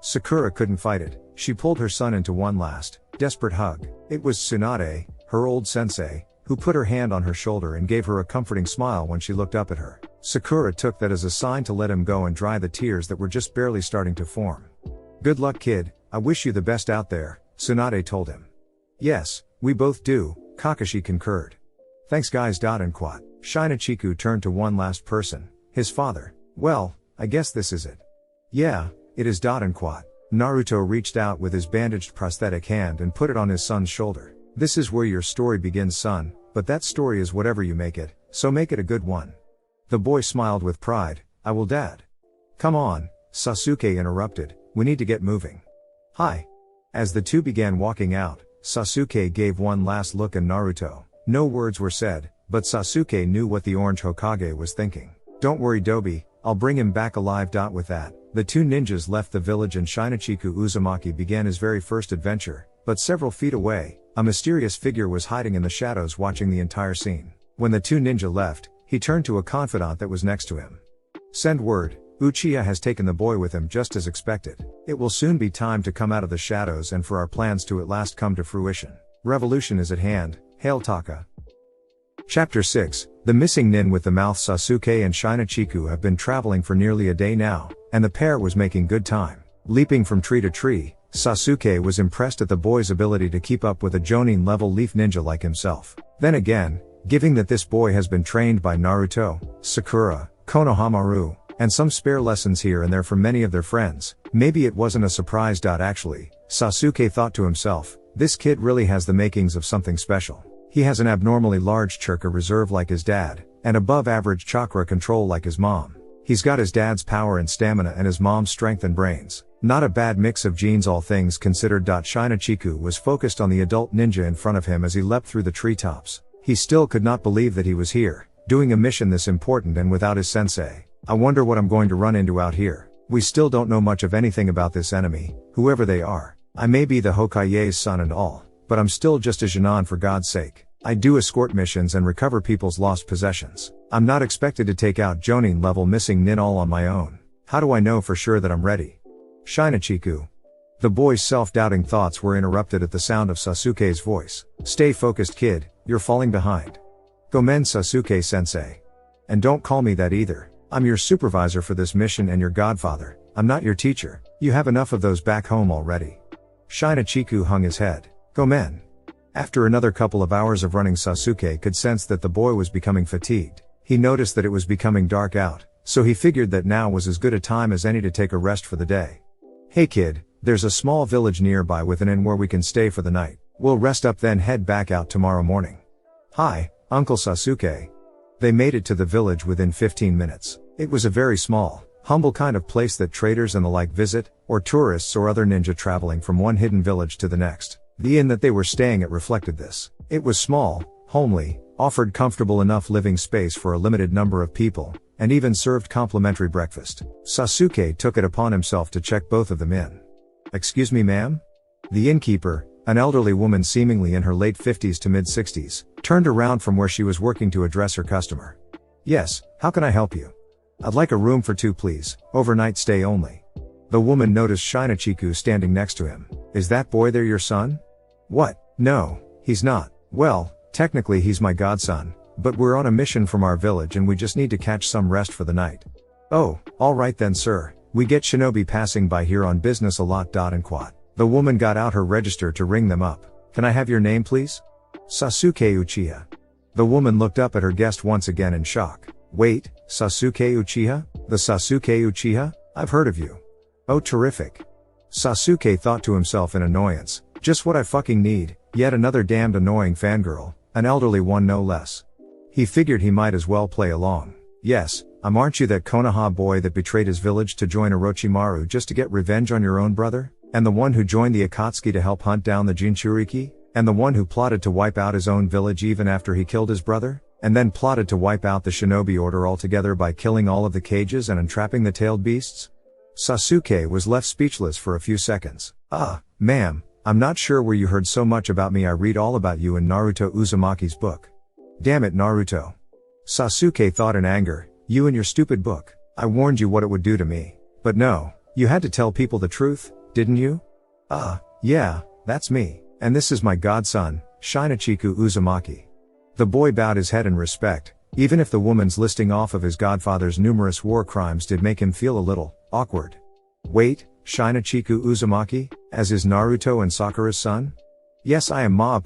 Sakura couldn't fight it, she pulled her son into one last, desperate hug. It was Tsunade, her old sensei, who put her hand on her shoulder and gave her a comforting smile when she looked up at her. Sakura took that as a sign to let him go and dry the tears that were just barely starting to form. Good luck kid, I wish you the best out there, Tsunade told him. Yes, we both do, Kakashi concurred. Thanks guys. And quat. Shinachiku turned to one last person, his father. Well, I guess this is it. Yeah, it is. And quat. Naruto reached out with his bandaged prosthetic hand and put it on his son's shoulder. This is where your story begins son, but that story is whatever you make it, so make it a good one. The boy smiled with pride, I will dad. Come on, Sasuke interrupted, we need to get moving. Hi. As the two began walking out, Sasuke gave one last look at Naruto. No words were said, but Sasuke knew what the Orange Hokage was thinking. Don't worry Dobi, I'll bring him back alive. With that, the two ninjas left the village and Shinachiku Uzumaki began his very first adventure, but several feet away, a mysterious figure was hiding in the shadows watching the entire scene. When the two ninja left, he turned to a confidant that was next to him. Send word, Uchiha has taken the boy with him just as expected. It will soon be time to come out of the shadows and for our plans to at last come to fruition. Revolution is at hand, hail Taka. Chapter 6, The Missing Nin with the Mouth. Sasuke and Shinachiku have been traveling for nearly a day now, and the pair was making good time. Leaping from tree to tree, Sasuke was impressed at the boy's ability to keep up with a Jonin level leaf ninja like himself. Then again, given that this boy has been trained by Naruto, Sakura, Konohamaru, and some spare lessons here and there from many of their friends, maybe it wasn't a surprise. Actually, Sasuke thought to himself, this kid really has the makings of something special. He has an abnormally large chakra reserve like his dad, and above average chakra control like his mom. He's got his dad's power and stamina and his mom's strength and brains. Not a bad mix of genes, all things considered. Shinachiku was focused on the adult ninja in front of him as he leapt through the treetops. He still could not believe that he was here, doing a mission this important and without his sensei. I wonder what I'm going to run into out here. We still don't know much of anything about this enemy, whoever they are. I may be the Hokage's son and all, but I'm still just a Jinan for God's sake. I do escort missions and recover people's lost possessions. I'm not expected to take out Jonin level missing nin all on my own. How do I know for sure that I'm ready? Shinachiku. The boy's self-doubting thoughts were interrupted at the sound of Sasuke's voice. Stay focused, kid, you're falling behind. Gomen, Sasuke sensei. And don't call me that either. I'm your supervisor for this mission and your godfather. I'm not your teacher. You have enough of those back home already. Shinachiku hung his head. Gomen. After another couple of hours of running, Sasuke could sense that the boy was becoming fatigued. He noticed that it was becoming dark out, so he figured that now was as good a time as any to take a rest for the day. Hey kid, there's a small village nearby with an inn where we can stay for the night. We'll rest up then head back out tomorrow morning. Hi, Uncle Sasuke. They made it to the village within 15 minutes. It was a very small, humble kind of place that traders and the like visit, or tourists or other ninja traveling from one hidden village to the next. The inn that they were staying at reflected this. It was small, homely, offered comfortable enough living space for a limited number of people, and even served complimentary breakfast. Sasuke took it upon himself to check both of them in. Excuse me, ma'am? The innkeeper, an elderly woman seemingly in her late 50s to mid 60s, turned around from where she was working to address her customer. Yes, how can I help you? I'd like a room for two please, overnight stay only. The woman noticed Shinachiku standing next to him. Is that boy there your son? What? No, he's not. Well, technically he's my godson, but we're on a mission from our village and we just need to catch some rest for the night. Oh, alright then sir, we get shinobi passing by here on business a lot. And quad. The woman got out her register to ring them up. Can I have your name please? Sasuke Uchiha. The woman looked up at her guest once again in shock. Wait, Sasuke Uchiha? The Sasuke Uchiha? I've heard of you. Oh terrific. Sasuke thought to himself in annoyance. Just what I fucking need, yet another damned annoying fangirl, an elderly one no less. He figured he might as well play along. Yes, aren't you that Konoha boy that betrayed his village to join Orochimaru just to get revenge on your own brother? And the one who joined the Akatsuki to help hunt down the Jinchuriki? And the one who plotted to wipe out his own village even after he killed his brother? And then plotted to wipe out the shinobi order altogether by killing all of the cages and entrapping the tailed beasts? Sasuke was left speechless for a few seconds. Ma'am, I'm not sure where you heard so much about me. I read all about you in Naruto Uzumaki's book. Damn it Naruto. Sasuke thought in anger, you and your stupid book. I warned you what it would do to me. But no, you had to tell people the truth, didn't you? Yeah, that's me. And this is my godson, Shinachiku Uzumaki. The boy bowed his head in respect, even if the woman's listing off of his godfather's numerous war crimes did make him feel a little awkward. Wait, Shinachiku Uzumaki, as is Naruto and Sakura's son? Yes, I am Ma''.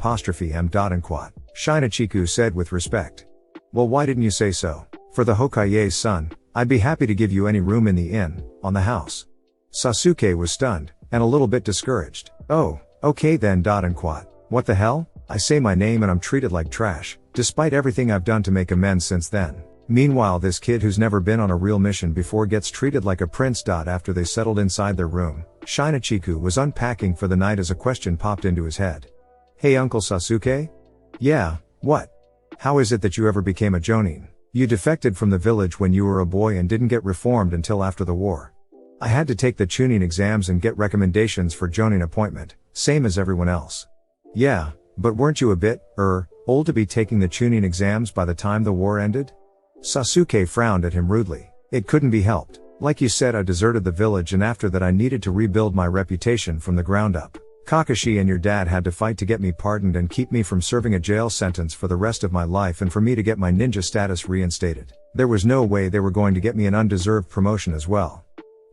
Shinachiku said with respect. Well, why didn't you say so? For the Hokage's son, I'd be happy to give you any room in the inn, on the house. Sasuke was stunned, and a little bit discouraged. Oh, okay then. What the hell? I say my name and I'm treated like trash, despite everything I've done to make amends since then. Meanwhile, this kid who's never been on a real mission before gets treated like a prince. After they settled inside their room, Shinachiku was unpacking for the night as a question popped into his head. Hey Uncle Sasuke? Yeah, what? How is it that you ever became a jonin? You defected from the village when you were a boy and didn't get reformed until after the war. I had to take the chunin exams and get recommendations for jonin appointment, same as everyone else. Yeah, but weren't you a bit, old to be taking the chunin exams by the time the war ended? Sasuke frowned at him rudely. It couldn't be helped. Like you said, I deserted the village and after that I needed to rebuild my reputation from the ground up. Kakashi and your dad had to fight to get me pardoned and keep me from serving a jail sentence for the rest of my life and for me to get my ninja status reinstated. There was no way they were going to get me an undeserved promotion as well.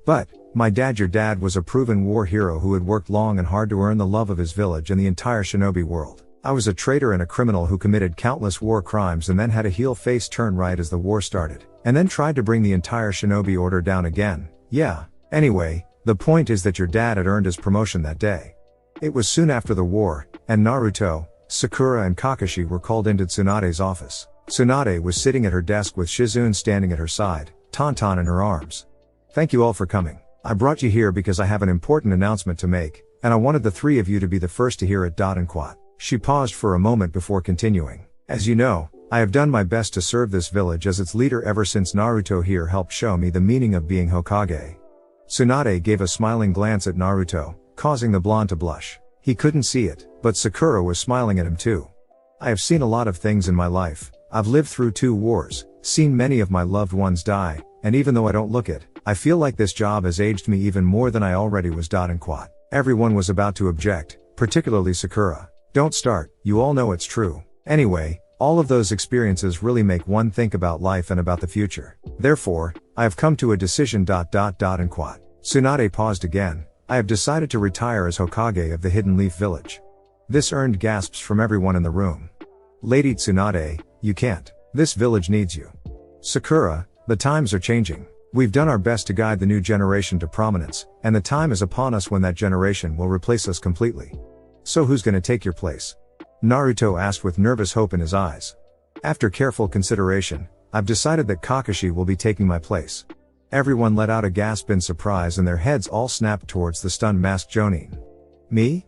But, my dad, your dad was a proven war hero who had worked long and hard to earn the love of his village and the entire shinobi world. I was a traitor and a criminal who committed countless war crimes and then had a heel face turn right as the war started, and then tried to bring the entire shinobi order down again. Yeah. Anyway, the point is that your dad had earned his promotion that day. It was soon after the war, and Naruto, Sakura and Kakashi were called into Tsunade's office. Tsunade was sitting at her desk with Shizune standing at her side, Tauntaun in her arms. "Thank you all for coming. I brought you here because I have an important announcement to make, and I wanted the three of you to be the first to hear it. And quote." She paused for a moment before continuing. "As you know, I have done my best to serve this village as its leader ever since Naruto here helped show me the meaning of being Hokage." Tsunade gave a smiling glance at Naruto, causing the blonde to blush. He couldn't see it, but Sakura was smiling at him too. "I have seen a lot of things in my life. I've lived through 2 wars, seen many of my loved ones die, and even though I don't look it, I feel like this job has aged me even more than I already was." And quote. Everyone was about to object, particularly Sakura. "Don't start, you all know it's true. Anyway, all of those experiences really make one think about life and about the future. Therefore, I have come to a decision. And quote. Tsunade paused again. "I have decided to retire as Hokage of the Hidden Leaf Village." This earned gasps from everyone in the room. "Lady Tsunade, you can't. This village needs you." "Sakura, the times are changing. We've done our best to guide the new generation to prominence, and the time is upon us when that generation will replace us completely. So who's gonna take your place?" Naruto asked with nervous hope in his eyes. "After careful consideration, I've decided that Kakashi will be taking my place." Everyone let out a gasp in surprise and their heads all snapped towards the stunned masked Jonin. "Me?"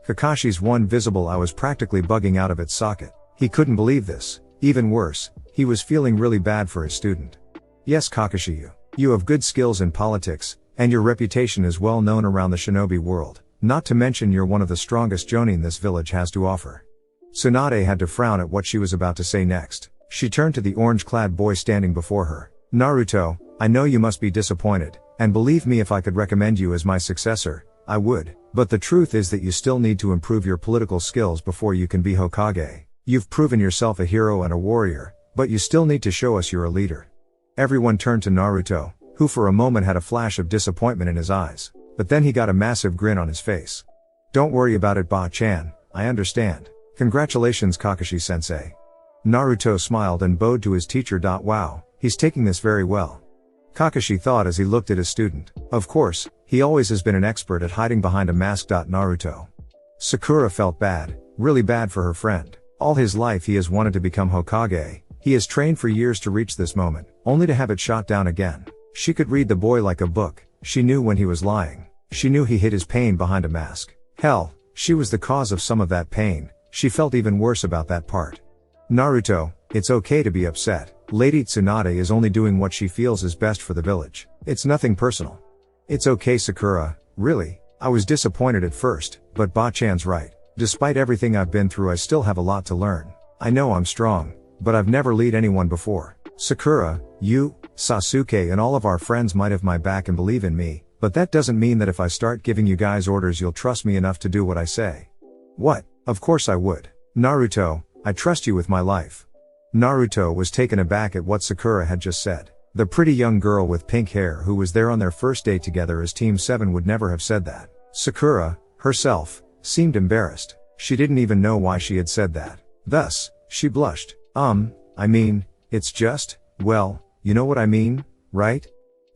Kakashi's one visible eye was practically bugging out of its socket. He couldn't believe this. Even worse, he was feeling really bad for his student. "Yes, Kakashi, you have good skills in politics, and your reputation is well known around the shinobi world, not to mention you're one of the strongest Jonin this village has to offer." Tsunade had to frown at what she was about to say next. She turned to the orange-clad boy standing before her. "Naruto, I know you must be disappointed, and believe me, if I could recommend you as my successor, I would, but the truth is that you still need to improve your political skills before you can be Hokage. You've proven yourself a hero and a warrior, but you still need to show us you're a leader." Everyone turned to Naruto, who for a moment had a flash of disappointment in his eyes, but then he got a massive grin on his face. "Don't worry about it, Ba-chan, I understand. Congratulations, Kakashi-sensei." Naruto smiled and bowed to his teacher. "Wow, he's taking this very well." Kakashi thought as he looked at his student. Of course, he always has been an expert at hiding behind a mask. Naruto. Sakura felt bad, really bad for her friend. All his life he has wanted to become Hokage. He has trained for years to reach this moment, only to have it shot down again. She could read the boy like a book. She knew when he was lying. She knew he hid his pain behind a mask. Hell, she was the cause of some of that pain. She felt even worse about that part. "Naruto, it's okay to be upset. Lady Tsunade is only doing what she feels is best for the village. It's nothing personal." "It's okay, Sakura, really. I was disappointed at first, but Ba-chan's right. Despite everything I've been through, I still have a lot to learn. I know I'm strong, but I've never led anyone before. Sakura, you, Sasuke and all of our friends might have my back and believe in me, but that doesn't mean that if I start giving you guys orders you'll trust me enough to do what I say." "What? Of course I would. Naruto, I trust you with my life." Naruto was taken aback at what Sakura had just said. The pretty young girl with pink hair who was there on their first date together as Team 7 would never have said that. Sakura, herself, seemed embarrassed. She didn't even know why she had said that. Thus, she blushed. I mean, it's just, well, you know what I mean, right?"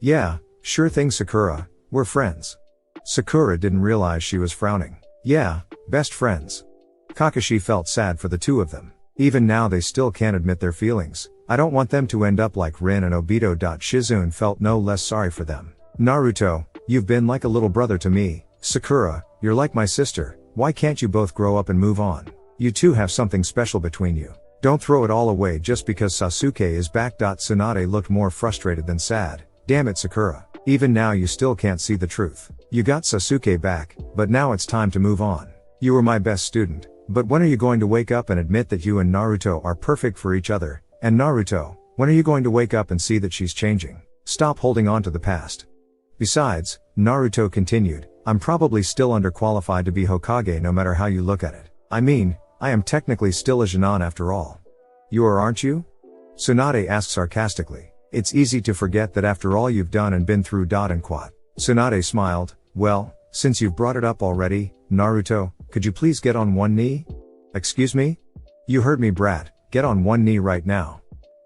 "Yeah, sure thing, Sakura, we're friends." Sakura didn't realize she was frowning. "Yeah, best friends." Kakashi felt sad for the two of them. Even now they still can't admit their feelings. I don't want them to end up like Rin and Obito. Shizune felt no less sorry for them. "Naruto, you've been like a little brother to me. Sakura, you're like my sister. Why can't you both grow up and move on? You two have something special between you. Don't throw it all away just because Sasuke is back." Tsunade looked more frustrated than sad. "Damn it, Sakura. Even now you still can't see the truth. You got Sasuke back, but now it's time to move on. You were my best student, but when are you going to wake up and admit that you and Naruto are perfect for each other? And Naruto, when are you going to wake up and see that she's changing? Stop holding on to the past." "Besides," Naruto continued, "I'm probably still underqualified to be Hokage no matter how you look at it. I mean, I am technically still a Jonin after all." "You are, aren't you?" Tsunade asked sarcastically. "It's easy to forget that after all you've done and been through. And quote. Tsunade smiled. "Well, since you've brought it up already, Naruto, could you please get on one knee?" "Excuse me?" "You heard me, brat, get on one knee right now."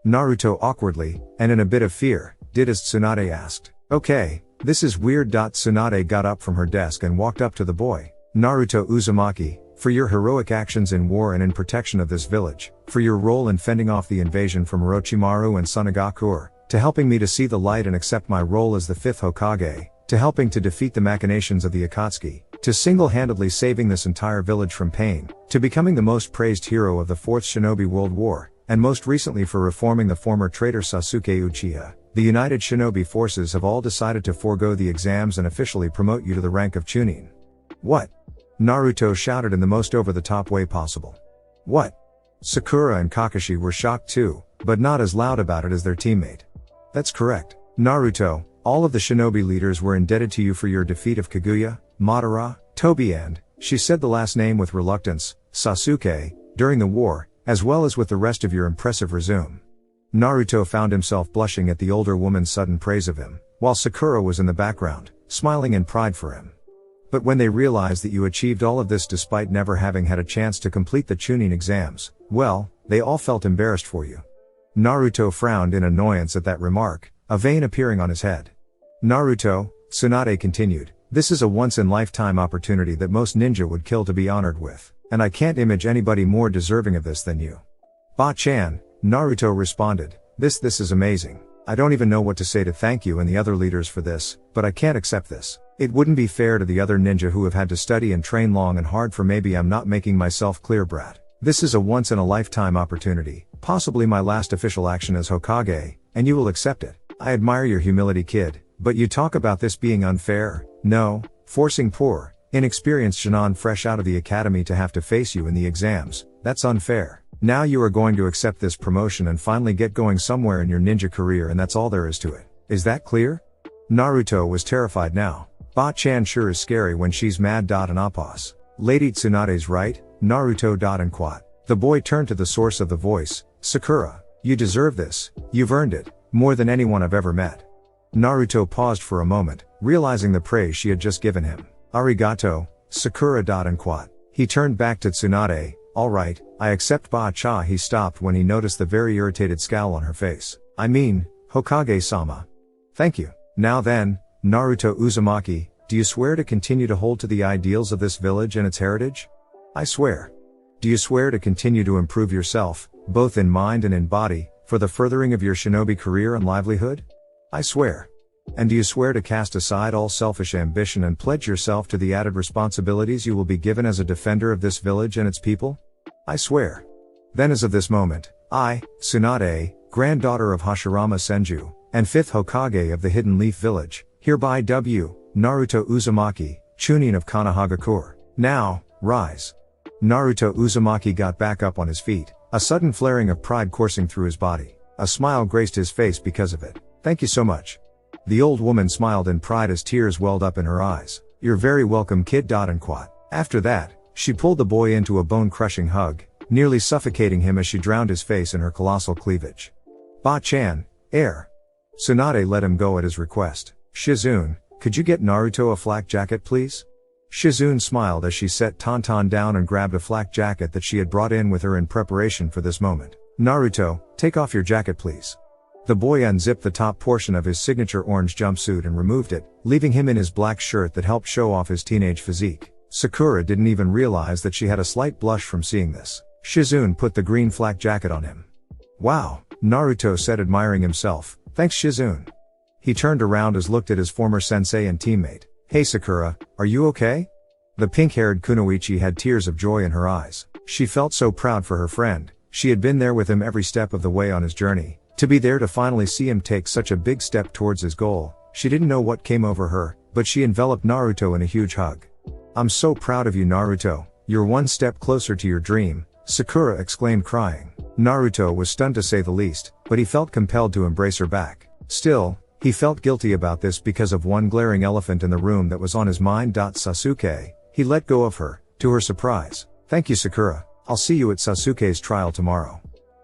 Naruto awkwardly, and in a bit of fear, did as Tsunade asked. "Okay, this is weird." Tsunade got up from her desk and walked up to the boy. Naruto Uzumaki, for your heroic actions in war and in protection of this village, for your role in fending off the invasion from Orochimaru and Tsunagakure, to helping me to see the light and accept my role as the 5th Hokage, to helping to defeat the machinations of the Akatsuki, to single-handedly saving this entire village from pain, to becoming the most praised hero of the 4th Shinobi World War, and most recently for reforming the former traitor Sasuke Uchiha. The United Shinobi Forces have all decided to forego the exams and officially promote you to the rank of Chunin. What? Naruto shouted in the most over-the-top way possible. What? Sakura and Kakashi were shocked too, but not as loud about it as their teammate. That's correct, Naruto, all of the shinobi leaders were indebted to you for your defeat of Kaguya, Madara, Tobi and, she said the last name with reluctance, Sasuke, during the war, as well as with the rest of your impressive resume. Naruto found himself blushing at the older woman's sudden praise of him, while Sakura was in the background, smiling in pride for him. But when they realized that you achieved all of this despite never having had a chance to complete the Chunin exams, well, they all felt embarrassed for you. Naruto frowned in annoyance at that remark, a vein appearing on his head. Naruto, Tsunade continued, this is a once-in-lifetime opportunity that most ninja would kill to be honored with, and I can't imagine anybody more deserving of this than you. Ba-chan, Naruto responded, this is amazing. I don't even know what to say to thank you and the other leaders for this, but I can't accept this. It wouldn't be fair to the other ninja who have had to study and train long and hard for maybe I'm not making myself clear, brat. This is a once-in-a-lifetime opportunity, possibly my last official action as Hokage, and you will accept it. I admire your humility, kid, but you talk about this being unfair, no, forcing poor, inexperienced Shinon fresh out of the academy to have to face you in the exams, that's unfair. Now you are going to accept this promotion and finally get going somewhere in your ninja career, and that's all there is to it. Is that clear? Naruto was terrified now. Ba-chan sure is scary when she's mad. And Appas. Lady Tsunade's right, Naruto. And quat. The boy turned to the source of the voice, Sakura. You deserve this, you've earned it, more than anyone I've ever met. Naruto paused for a moment, realizing the praise she had just given him. Arigato, Sakura. And quat. He turned back to Tsunade, alright, I accept Ba-cha. He stopped when he noticed the very irritated scowl on her face. I mean, Hokage-sama. Thank you. Now then, Naruto Uzumaki, do you swear to continue to hold to the ideals of this village and its heritage? I swear. Do you swear to continue to improve yourself, both in mind and in body, for the furthering of your shinobi career and livelihood? I swear. And do you swear to cast aside all selfish ambition and pledge yourself to the added responsibilities you will be given as a defender of this village and its people? I swear. Then as of this moment, I, Tsunade, granddaughter of Hashirama Senju, and 5th Hokage of the Hidden Leaf Village, hereby W, Naruto Uzumaki, Chunin of Konohagakure. Now, rise. Naruto Uzumaki got back up on his feet, a sudden flaring of pride coursing through his body. A smile graced his face because of it. Thank you so much. The old woman smiled in pride as tears welled up in her eyes. You're very welcome, kid. And quat. After that, she pulled the boy into a bone-crushing hug, nearly suffocating him as she drowned his face in her colossal cleavage. Ba-chan, air. Tsunade let him go at his request. Shizune, could you get Naruto a flak jacket please? Shizune smiled as she set Tonton down and grabbed a flak jacket that she had brought in with her in preparation for this moment. Naruto, take off your jacket please. The boy unzipped the top portion of his signature orange jumpsuit and removed it, leaving him in his black shirt that helped show off his teenage physique. Sakura didn't even realize that she had a slight blush from seeing this. Shizune put the green flak jacket on him. Wow, Naruto said, admiring himself. Thanks, Shizune. He turned around as looked at his former sensei and teammate. Hey Sakura, are you okay? The pink-haired Kunoichi had tears of joy in her eyes. She felt so proud for her friend. She had been there with him every step of the way on his journey. To be there to finally see him take such a big step towards his goal, she didn't know what came over her, but she enveloped Naruto in a huge hug. I'm so proud of you, Naruto. You're one step closer to your dream, Sakura exclaimed, crying. Naruto was stunned to say the least, but he felt compelled to embrace her back. Still, he felt guilty about this because of one glaring elephant in the room that was on his mind. Sasuke, he let go of her, to her surprise. Thank you, Sakura. I'll see you at Sasuke's trial tomorrow.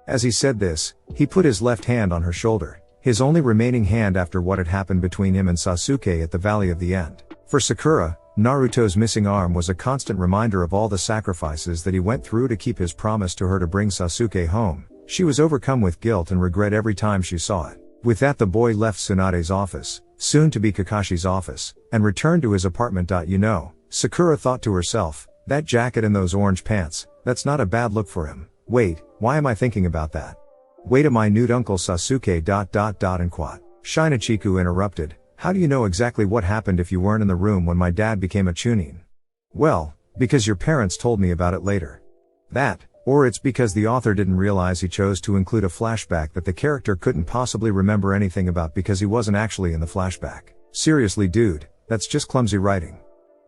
As he said this, he put his left hand on her shoulder, his only remaining hand after what had happened between him and Sasuke at the Valley of the End. For Sakura, Naruto's missing arm was a constant reminder of all the sacrifices that he went through to keep his promise to her to bring Sasuke home. She was overcome with guilt and regret every time she saw it. With that, the boy left Tsunade's office, soon to be Kakashi's office, and returned to his apartment. You know, Sakura thought to herself, that jacket and those orange pants, that's not a bad look for him. Wait, why am I thinking about that? Wait a minute, Uncle Sasuke ... and quat. Shinachiku interrupted, how do you know exactly what happened if you weren't in the room when my dad became a chunin? Well, because your parents told me about it later. That, or it's because the author didn't realize he chose to include a flashback that the character couldn't possibly remember anything about because he wasn't actually in the flashback. Seriously dude, that's just clumsy writing.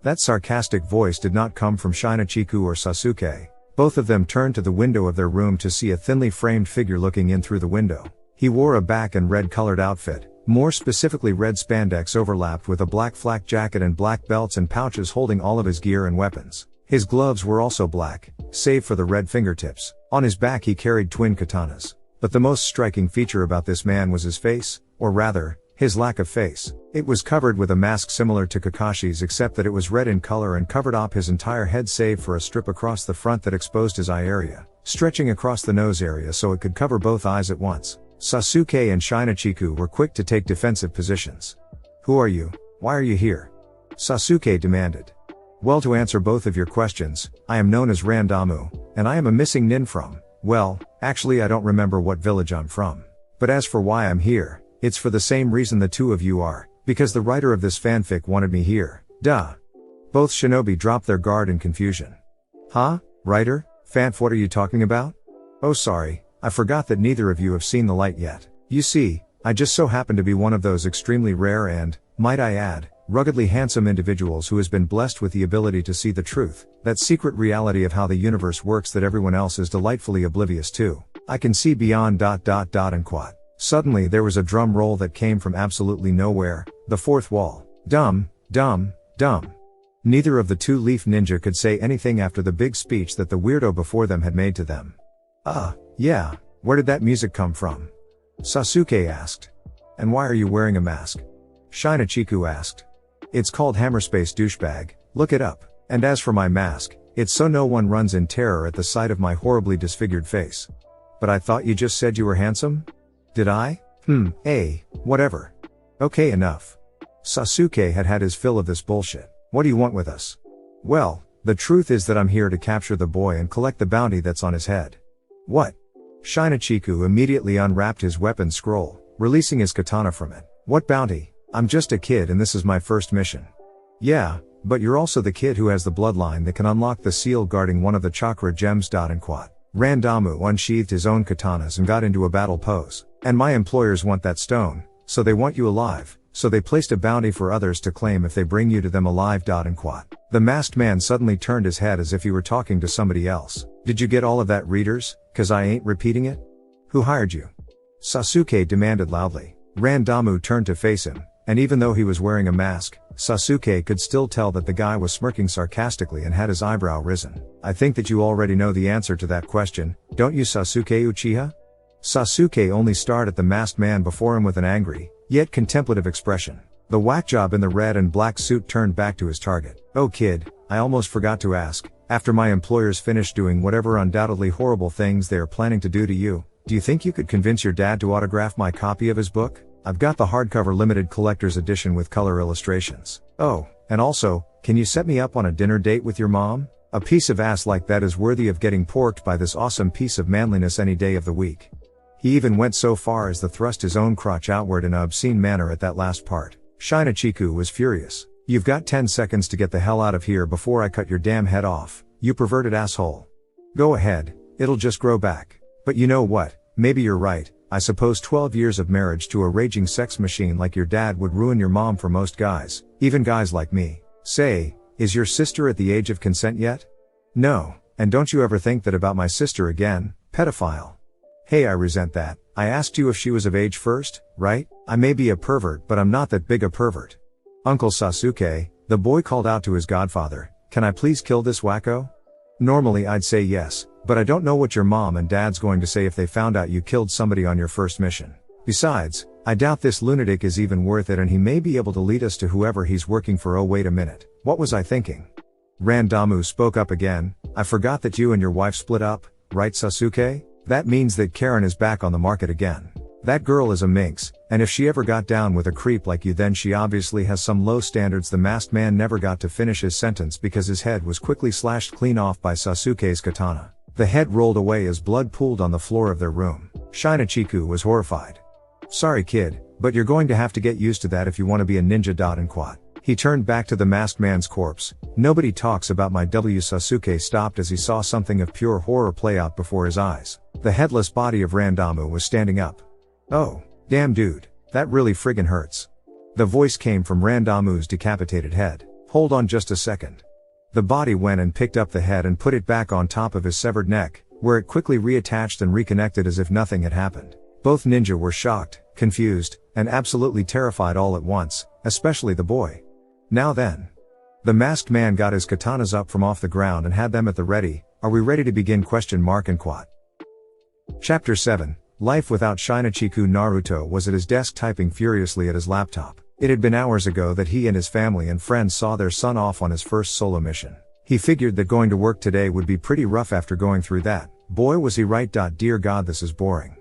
That sarcastic voice did not come from Shinachiku or Sasuke. Both of them turned to the window of their room to see a thinly framed figure looking in through the window. He wore a black and red colored outfit, more specifically red spandex overlapped with a black flak jacket and black belts and pouches holding all of his gear and weapons. His gloves were also black, save for the red fingertips. On his back he carried twin katanas. But the most striking feature about this man was his face, or rather, his lack of face. It was covered with a mask similar to Kakashi's except that it was red in color and covered up his entire head save for a strip across the front that exposed his eye area, stretching across the nose area so it could cover both eyes at once. Sasuke and Shinachiku were quick to take defensive positions. Who are you? Why are you here? Sasuke demanded. Well, to answer both of your questions, I am known as Randamu, and I am a missing nin from, well, actually I don't remember what village I'm from. But as for why I'm here, it's for the same reason the two of you are, because the writer of this fanfic wanted me here, duh. Both shinobi dropped their guard in confusion. Huh? Writer? Fanf, what are you talking about? Oh sorry, I forgot that neither of you have seen the light yet. You see, I just so happen to be one of those extremely rare and, might I add, ruggedly handsome individuals who has been blessed with the ability to see the truth, that secret reality of how the universe works that everyone else is delightfully oblivious to. I can see beyond ... and quat. Suddenly there was a drum roll that came from absolutely nowhere, the fourth wall. Dumb. Neither of the two leaf ninja could say anything after the big speech that the weirdo before them had made to them. Yeah, where did that music come from? Sasuke asked. And why are you wearing a mask? Shinachiku asked. It's called Hammerspace douchebag, look it up. And as for my mask, it's so no one runs in terror at the sight of my horribly disfigured face. But I thought you just said you were handsome? Did I? Whatever. Okay, enough. Sasuke had had his fill of this bullshit. What do you want with us? Well, the truth is that I'm here to capture the boy and collect the bounty that's on his head. What? Shinachiku immediately unwrapped his weapon scroll, releasing his katana from it. What bounty? I'm just a kid and this is my first mission. Yeah, but you're also the kid who has the bloodline that can unlock the seal guarding one of the chakra gems. And quat. Randamu unsheathed his own katanas and got into a battle pose. And my employers want that stone, so they want you alive, so they placed a bounty for others to claim if they bring you to them alive. And quat. The masked man suddenly turned his head as if he were talking to somebody else. Did you get all of that, readers? 'Cause I ain't repeating it? Who hired you? Sasuke demanded loudly. Randamu turned to face him, and even though he was wearing a mask, Sasuke could still tell that the guy was smirking sarcastically and had his eyebrow risen. I think that you already know the answer to that question, don't you, Sasuke Uchiha? Sasuke only stared at the masked man before him with an angry, yet contemplative expression. The whack job in the red and black suit turned back to his target. Oh kid, I almost forgot to ask, after my employers finish doing whatever undoubtedly horrible things they are planning to do to you, do you think you could convince your dad to autograph my copy of his book? I've got the hardcover limited collector's edition with color illustrations. Oh, and also, can you set me up on a dinner date with your mom? A piece of ass like that is worthy of getting porked by this awesome piece of manliness any day of the week. He even went so far as to thrust his own crotch outward in an obscene manner at that last part. Shinachiku was furious. You've got 10 seconds to get the hell out of here before I cut your damn head off, you perverted asshole. Go ahead, it'll just grow back. But you know what, maybe you're right, I suppose 12 years of marriage to a raging sex machine like your dad would ruin your mom for most guys, even guys like me. Say, is your sister at the age of consent yet? No, and don't you ever think that about my sister again, pedophile. Hey, I resent that. I asked you if she was of age first, right? I may be a pervert, but I'm not that big a pervert. Uncle Sasuke, the boy called out to his godfather, can I please kill this wacko? Normally I'd say yes, but I don't know what your mom and dad's going to say if they found out you killed somebody on your first mission. Besides, I doubt this lunatic is even worth it and he may be able to lead us to whoever he's working for. Oh wait a minute, what was I thinking? Randamu spoke up again, I forgot that you and your wife split up, right Sasuke? That means that Karen is back on the market again. That girl is a minx, and if she ever got down with a creep like you then she obviously has some low standards. The masked man never got to finish his sentence because his head was quickly slashed clean off by Sasuke's katana. The head rolled away as blood pooled on the floor of their room. Shinachiku was horrified. Sorry kid, but you're going to have to get used to that if you want to be a ninja. And quad. He turned back to the masked man's corpse. Nobody talks about my W. Sasuke stopped as he saw something of pure horror play out before his eyes. The headless body of Randamu was standing up. Oh, damn dude, that really friggin' hurts. The voice came from Randamu's decapitated head. Hold on just a second. The body went and picked up the head and put it back on top of his severed neck, where it quickly reattached and reconnected as if nothing had happened. Both ninja were shocked, confused, and absolutely terrified all at once, especially the boy. Now then. The masked man got his katanas up from off the ground and had them at the ready. Are we ready to begin? ? And quad. Chapter 7. Life without Shinachiku. Naruto was at his desk typing furiously at his laptop. It had been hours ago that he and his family and friends saw their son off on his first solo mission. He figured that going to work today would be pretty rough after going through that. Boy was he right. Dear God, this is boring.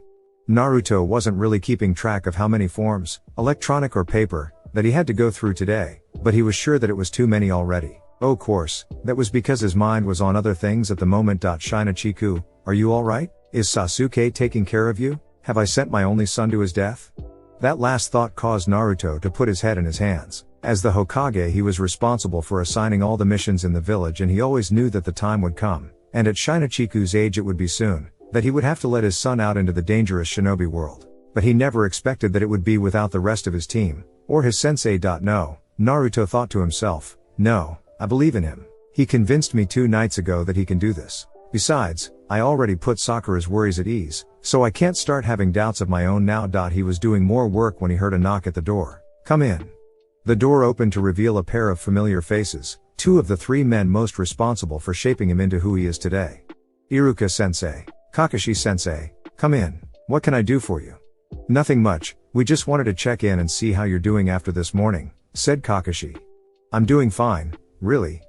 Naruto wasn't really keeping track of how many forms, electronic or paper, that he had to go through today, but he was sure that it was too many already. Oh course, that was because his mind was on other things at the moment. Shinachiku, are you alright? Is Sasuke taking care of you? Have I sent my only son to his death? That last thought caused Naruto to put his head in his hands. As the Hokage, he was responsible for assigning all the missions in the village, and he always knew that the time would come, and at Shinachiku's age it would be soon, that he would have to let his son out into the dangerous shinobi world. But he never expected that it would be without the rest of his team, or his sensei. No, Naruto thought to himself, no, I believe in him. He convinced me 2 nights ago that he can do this. Besides, I already put Sakura's worries at ease, so I can't start having doubts of my own now. He was doing more work when he heard a knock at the door. Come in. The door opened to reveal a pair of familiar faces, 2 of the 3 men most responsible for shaping him into who he is today. Iruka-sensei, Kakashi-sensei, come in. What can I do for you? Nothing much, we just wanted to check in and see how you're doing after this morning, said Kakashi. I'm doing fine, really.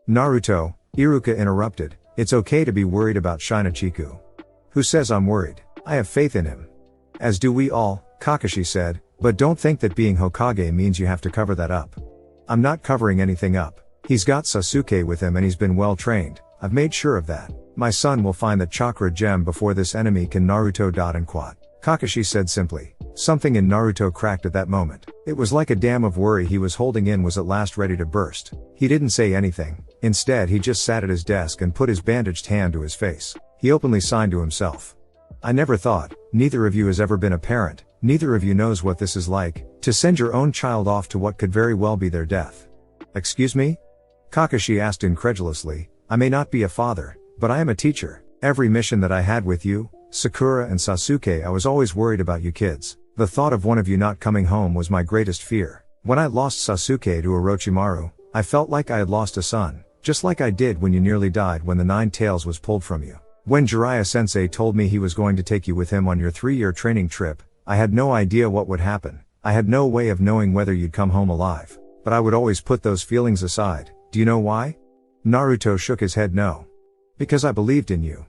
Naruto, Iruka interrupted. It's okay to be worried about Shinachiku. Who says I'm worried? I have faith in him. As do we all, Kakashi said, but don't think that being Hokage means you have to cover that up. I'm not covering anything up. He's got Sasuke with him and he's been well trained. I've made sure of that. My son will find the chakra gem before this enemy can. Naruto. And quad. Kakashi said simply. Something in Naruto cracked at that moment. It was like a dam of worry he was holding in was at last ready to burst. He didn't say anything. Instead, he just sat at his desk and put his bandaged hand to his face. He openly signed to himself. I never thought, neither of you has ever been a parent, neither of you knows what this is like, to send your own child off to what could very well be their death. Excuse me? Kakashi asked incredulously. I may not be a father, but I am a teacher. Every mission that I had with you, Sakura and Sasuke, I was always worried about you kids. The thought of one of you not coming home was my greatest fear. When I lost Sasuke to Orochimaru, I felt like I had lost a son, just like I did when you nearly died when the 9 tails was pulled from you. When Jiraiya-sensei told me he was going to take you with him on your 3-year training trip, I had no idea what would happen. I had no way of knowing whether you'd come home alive. But I would always put those feelings aside. Do you know why? Naruto shook his head. No. Because I believed in you.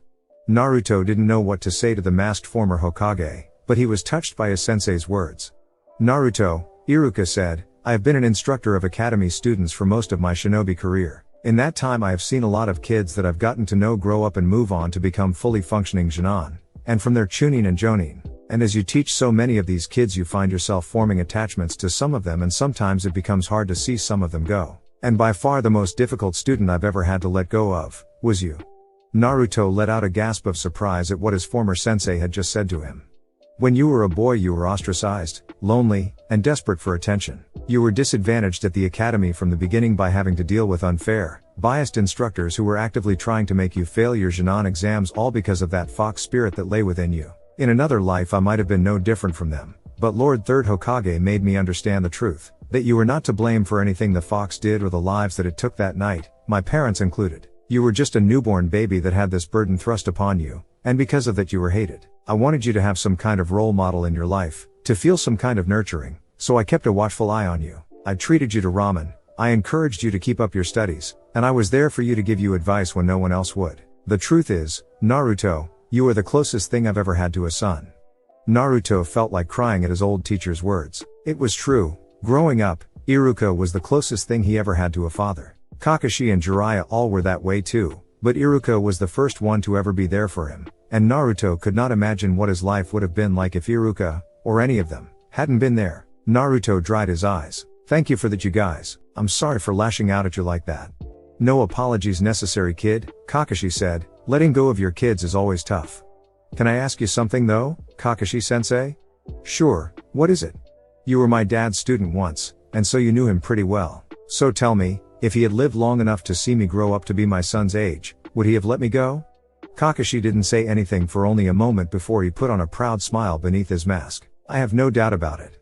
Naruto didn't know what to say to the masked former Hokage, but he was touched by his sensei's words. Naruto, Iruka said, I have been an instructor of academy students for most of my shinobi career. In that time I have seen a lot of kids that I've gotten to know grow up and move on to become fully functioning Jonin, and from their Chunin and Jonin. And as you teach so many of these kids you find yourself forming attachments to some of them, and sometimes it becomes hard to see some of them go. And by far the most difficult student I've ever had to let go of, was you. Naruto let out a gasp of surprise at what his former sensei had just said to him. When you were a boy you were ostracized, lonely, and desperate for attention. You were disadvantaged at the academy from the beginning by having to deal with unfair, biased instructors who were actively trying to make you fail your Jonin exams, all because of that fox spirit that lay within you. In another life I might have been no different from them, but Lord Third Hokage made me understand the truth, that you were not to blame for anything the fox did or the lives that it took that night, my parents included. You were just a newborn baby that had this burden thrust upon you, and because of that you were hated. I wanted you to have some kind of role model in your life, to feel some kind of nurturing, so I kept a watchful eye on you. I treated you to ramen, I encouraged you to keep up your studies, and I was there for you to give you advice when no one else would. The truth is, Naruto, you are the closest thing I've ever had to a son. Naruto felt like crying at his old teacher's words. It was true. Growing up, Iruka was the closest thing he ever had to a father. Kakashi and Jiraiya all were that way too, but Iruka was the first one to ever be there for him, and Naruto could not imagine what his life would have been like if Iruka, or any of them, hadn't been there. Naruto dried his eyes. Thank you for that, you guys. I'm sorry for lashing out at you like that. No apologies necessary, kid, Kakashi said. Letting go of your kids is always tough. Can I ask you something though, Kakashi-sensei? Sure, what is it? You were my dad's student once, and so you knew him pretty well. So tell me, if he had lived long enough to see me grow up to be my son's age, would he have let me go? Kakashi didn't say anything for only a moment before he put on a proud smile beneath his mask. I have no doubt about it.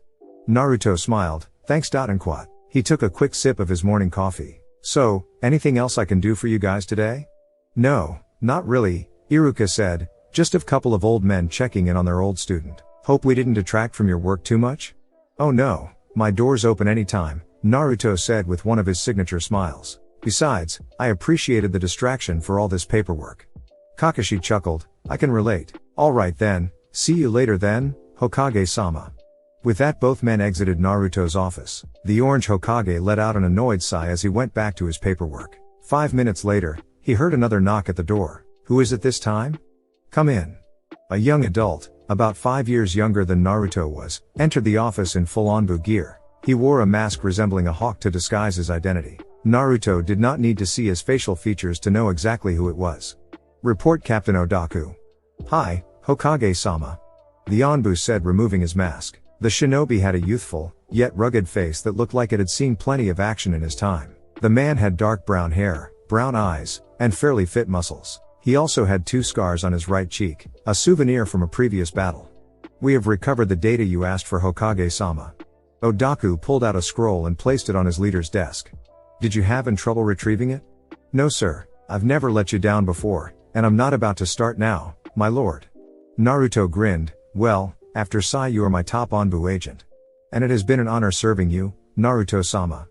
Naruto smiled, thanks. And quat. He took a quick sip of his morning coffee. So, anything else I can do for you guys today? No, not really, Iruka said, just a couple of old men checking in on their old student. Hope we didn't detract from your work too much? Oh no, my door's open anytime, Naruto said with one of his signature smiles. Besides, I appreciated the distraction for all this paperwork. Kakashi chuckled, I can relate. Alright then, see you later then, Hokage-sama. With that, both men exited Naruto's office. The orange Hokage let out an annoyed sigh as he went back to his paperwork. 5 minutes later, he heard another knock at the door. Who is it this time? Come in. A young adult, about 5 years younger than Naruto was, entered the office in full Anbu gear. He wore a mask resembling a hawk to disguise his identity. Naruto did not need to see his facial features to know exactly who it was. Report Captain Odaku. Hi, Hokage-sama. The Anbu said, removing his mask. The shinobi had a youthful, yet rugged face that looked like it had seen plenty of action in his time. The man had dark brown hair, brown eyes, and fairly fit muscles. He also had 2 scars on his right cheek, a souvenir from a previous battle. We have recovered the data you asked for, Hokage-sama. Odaku pulled out a scroll and placed it on his leader's desk. Did you have trouble retrieving it? No sir, I've never let you down before, and I'm not about to start now, my lord. Naruto grinned, well, after Sai you are my top Anbu agent. And it has been an honor serving you, Naruto-sama.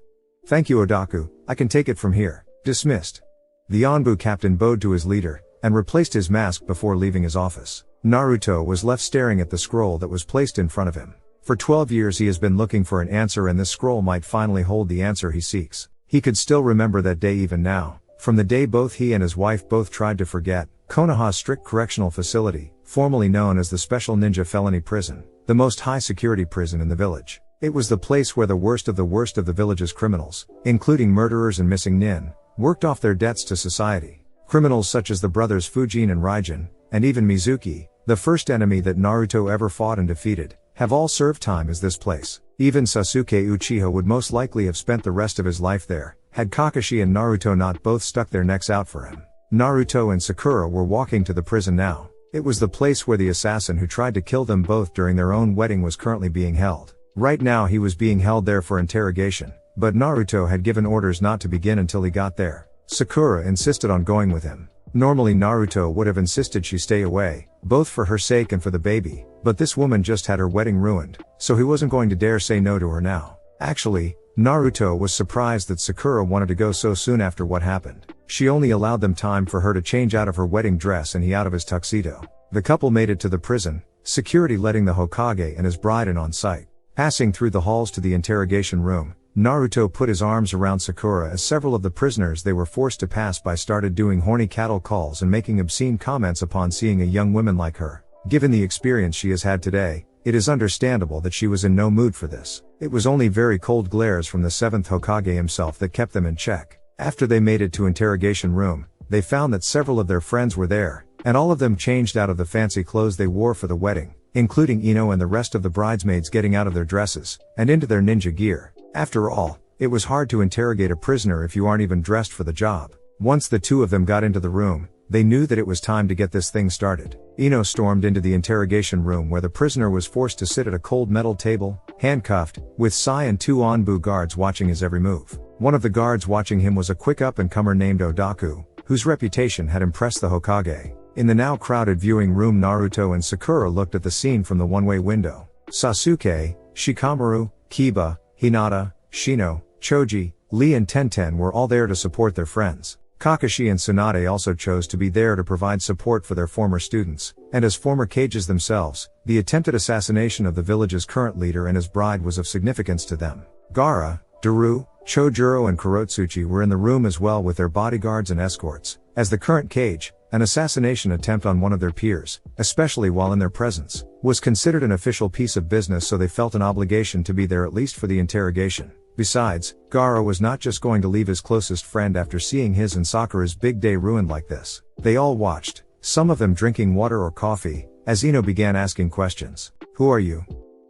Thank you Odaku, I can take it from here. Dismissed. The Anbu captain bowed to his leader, and replaced his mask before leaving his office. Naruto was left staring at the scroll that was placed in front of him. For 12 years he has been looking for an answer, and this scroll might finally hold the answer he seeks. He could still remember that day even now, from the day both he and his wife both tried to forget. Konoha's strict correctional facility, formerly known as the Special Ninja Felony Prison, the most high-security prison in the village. It was the place where the worst of the village's criminals, including murderers and missing nin, worked off their debts to society. Criminals such as the brothers Fujin and Raijin, and even Mizuki, the first enemy that Naruto ever fought and defeated, have all served time as this place. Even Sasuke Uchiha would most likely have spent the rest of his life there, had Kakashi and Naruto not both stuck their necks out for him. Naruto and Sakura were walking to the prison now. It was the place where the assassin who tried to kill them both during their own wedding was currently being held. Right now he was being held there for interrogation, but Naruto had given orders not to begin until he got there. Sakura insisted on going with him. Normally Naruto would have insisted she stay away, both for her sake and for the baby, but this woman just had her wedding ruined, so he wasn't going to dare say no to her now. Actually, Naruto was surprised that Sakura wanted to go so soon after what happened. She only allowed them time for her to change out of her wedding dress and he out of his tuxedo. The couple made it to the prison, security letting the Hokage and his bride in on site. Passing through the halls to the interrogation room, Naruto put his arms around Sakura as several of the prisoners they were forced to pass by started doing horny cattle calls and making obscene comments upon seeing a young woman like her. Given the experience she has had today, it is understandable that she was in no mood for this. It was only very cold glares from the 7th Hokage himself that kept them in check. After they made it to interrogation room, they found that several of their friends were there, and all of them changed out of the fancy clothes they wore for the wedding, including Ino and the rest of the bridesmaids getting out of their dresses, and into their ninja gear. After all, it was hard to interrogate a prisoner if you aren't even dressed for the job. Once the two of them got into the room, they knew that it was time to get this thing started. Ino stormed into the interrogation room where the prisoner was forced to sit at a cold metal table, handcuffed, with Sai and 2 Anbu guards watching his every move. One of the guards watching him was a quick up-and-comer named Odaku, whose reputation had impressed the Hokage. In the now crowded viewing room, Naruto and Sakura looked at the scene from the one-way window. Sasuke, Shikamaru, Kiba, Hinata, Shino, Choji, Lee and Tenten were all there to support their friends. Kakashi and Tsunade also chose to be there to provide support for their former students, and as former Kages themselves, the attempted assassination of the village's current leader and his bride was of significance to them. Gaara, Daru, Chojuro and Kurotsuchi were in the room as well with their bodyguards and escorts. As the current Kage, an assassination attempt on one of their peers, especially while in their presence, was considered an official piece of business, so they felt an obligation to be there at least for the interrogation. Besides, Gaara was not just going to leave his closest friend after seeing his and Sakura's big day ruined like this. They all watched, some of them drinking water or coffee, as Ino began asking questions. Who are you?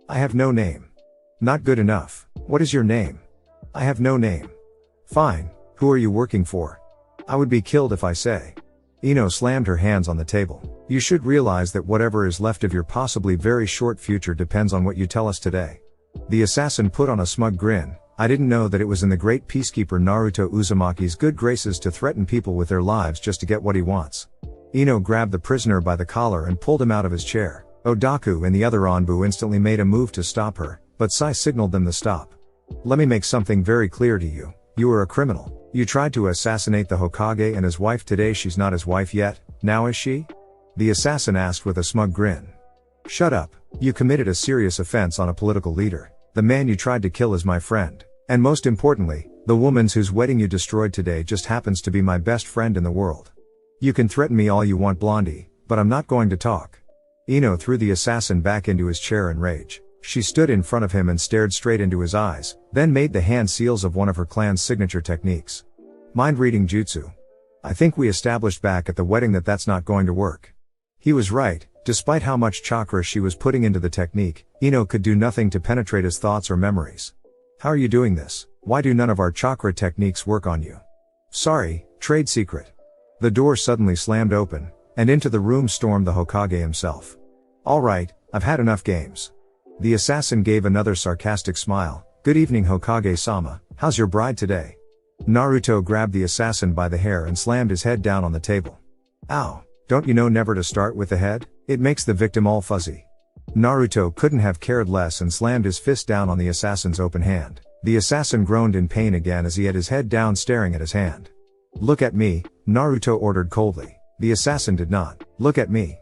I have no name. Not good enough. What is your name? I have no name. Fine, who are you working for? I would be killed if I say. Ino slammed her hands on the table. You should realize that whatever is left of your possibly very short future depends on what you tell us today. The assassin put on a smug grin. I didn't know that it was in the great peacekeeper Naruto Uzumaki's good graces to threaten people with their lives just to get what he wants. Ino grabbed the prisoner by the collar and pulled him out of his chair. Odaku and the other Anbu instantly made a move to stop her, but Sai signaled them to stop. Let me make something very clear to you. You are a criminal. You tried to assassinate the Hokage and his wife today. She's not his wife yet, now is she? The assassin asked with a smug grin. Shut up. You committed a serious offense on a political leader. The man you tried to kill is my friend. And most importantly, the woman whose wedding you destroyed today just happens to be my best friend in the world. You can threaten me all you want, Blondie, but I'm not going to talk. Ino threw the assassin back into his chair in rage. She stood in front of him and stared straight into his eyes, then made the hand seals of one of her clan's signature techniques. Mind-reading jutsu. I think we established back at the wedding that that's not going to work. He was right. Despite how much chakra she was putting into the technique, Ino could do nothing to penetrate his thoughts or memories. How are you doing this? Why do none of our chakra techniques work on you? Sorry, trade secret. The door suddenly slammed open, and into the room stormed the Hokage himself. Alright, I've had enough games. The assassin gave another sarcastic smile. Good evening, Hokage-sama, how's your bride today? Naruto grabbed the assassin by the hair and slammed his head down on the table. Ow, don't you know never to start with the head? It makes the victim all fuzzy. Naruto couldn't have cared less and slammed his fist down on the assassin's open hand. The assassin groaned in pain again as he had his head down staring at his hand. Look at me, Naruto ordered coldly. The assassin did not. Look at me.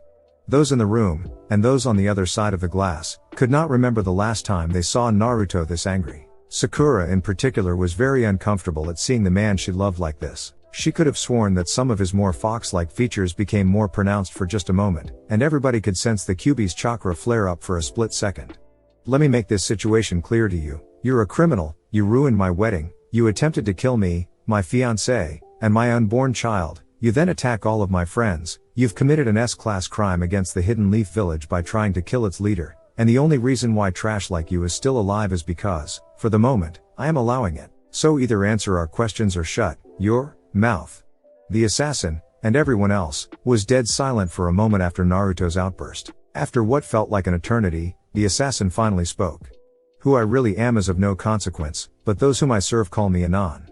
Those in the room, and those on the other side of the glass, could not remember the last time they saw Naruto this angry. Sakura in particular was very uncomfortable at seeing the man she loved like this. She could have sworn that some of his more fox-like features became more pronounced for just a moment, and everybody could sense the Kyuubi's chakra flare up for a split second. Let me make this situation clear to you. You're a criminal, you ruined my wedding, you attempted to kill me, my fiancé, and my unborn child, you then attack all of my friends, you've committed an S-class crime against the Hidden Leaf Village by trying to kill its leader, and the only reason why trash like you is still alive is because, for the moment, I am allowing it. So either answer our questions or shut your mouth. The assassin, and everyone else, was dead silent for a moment after Naruto's outburst. After what felt like an eternity, the assassin finally spoke. Who I really am is of no consequence, but those whom I serve call me Anon.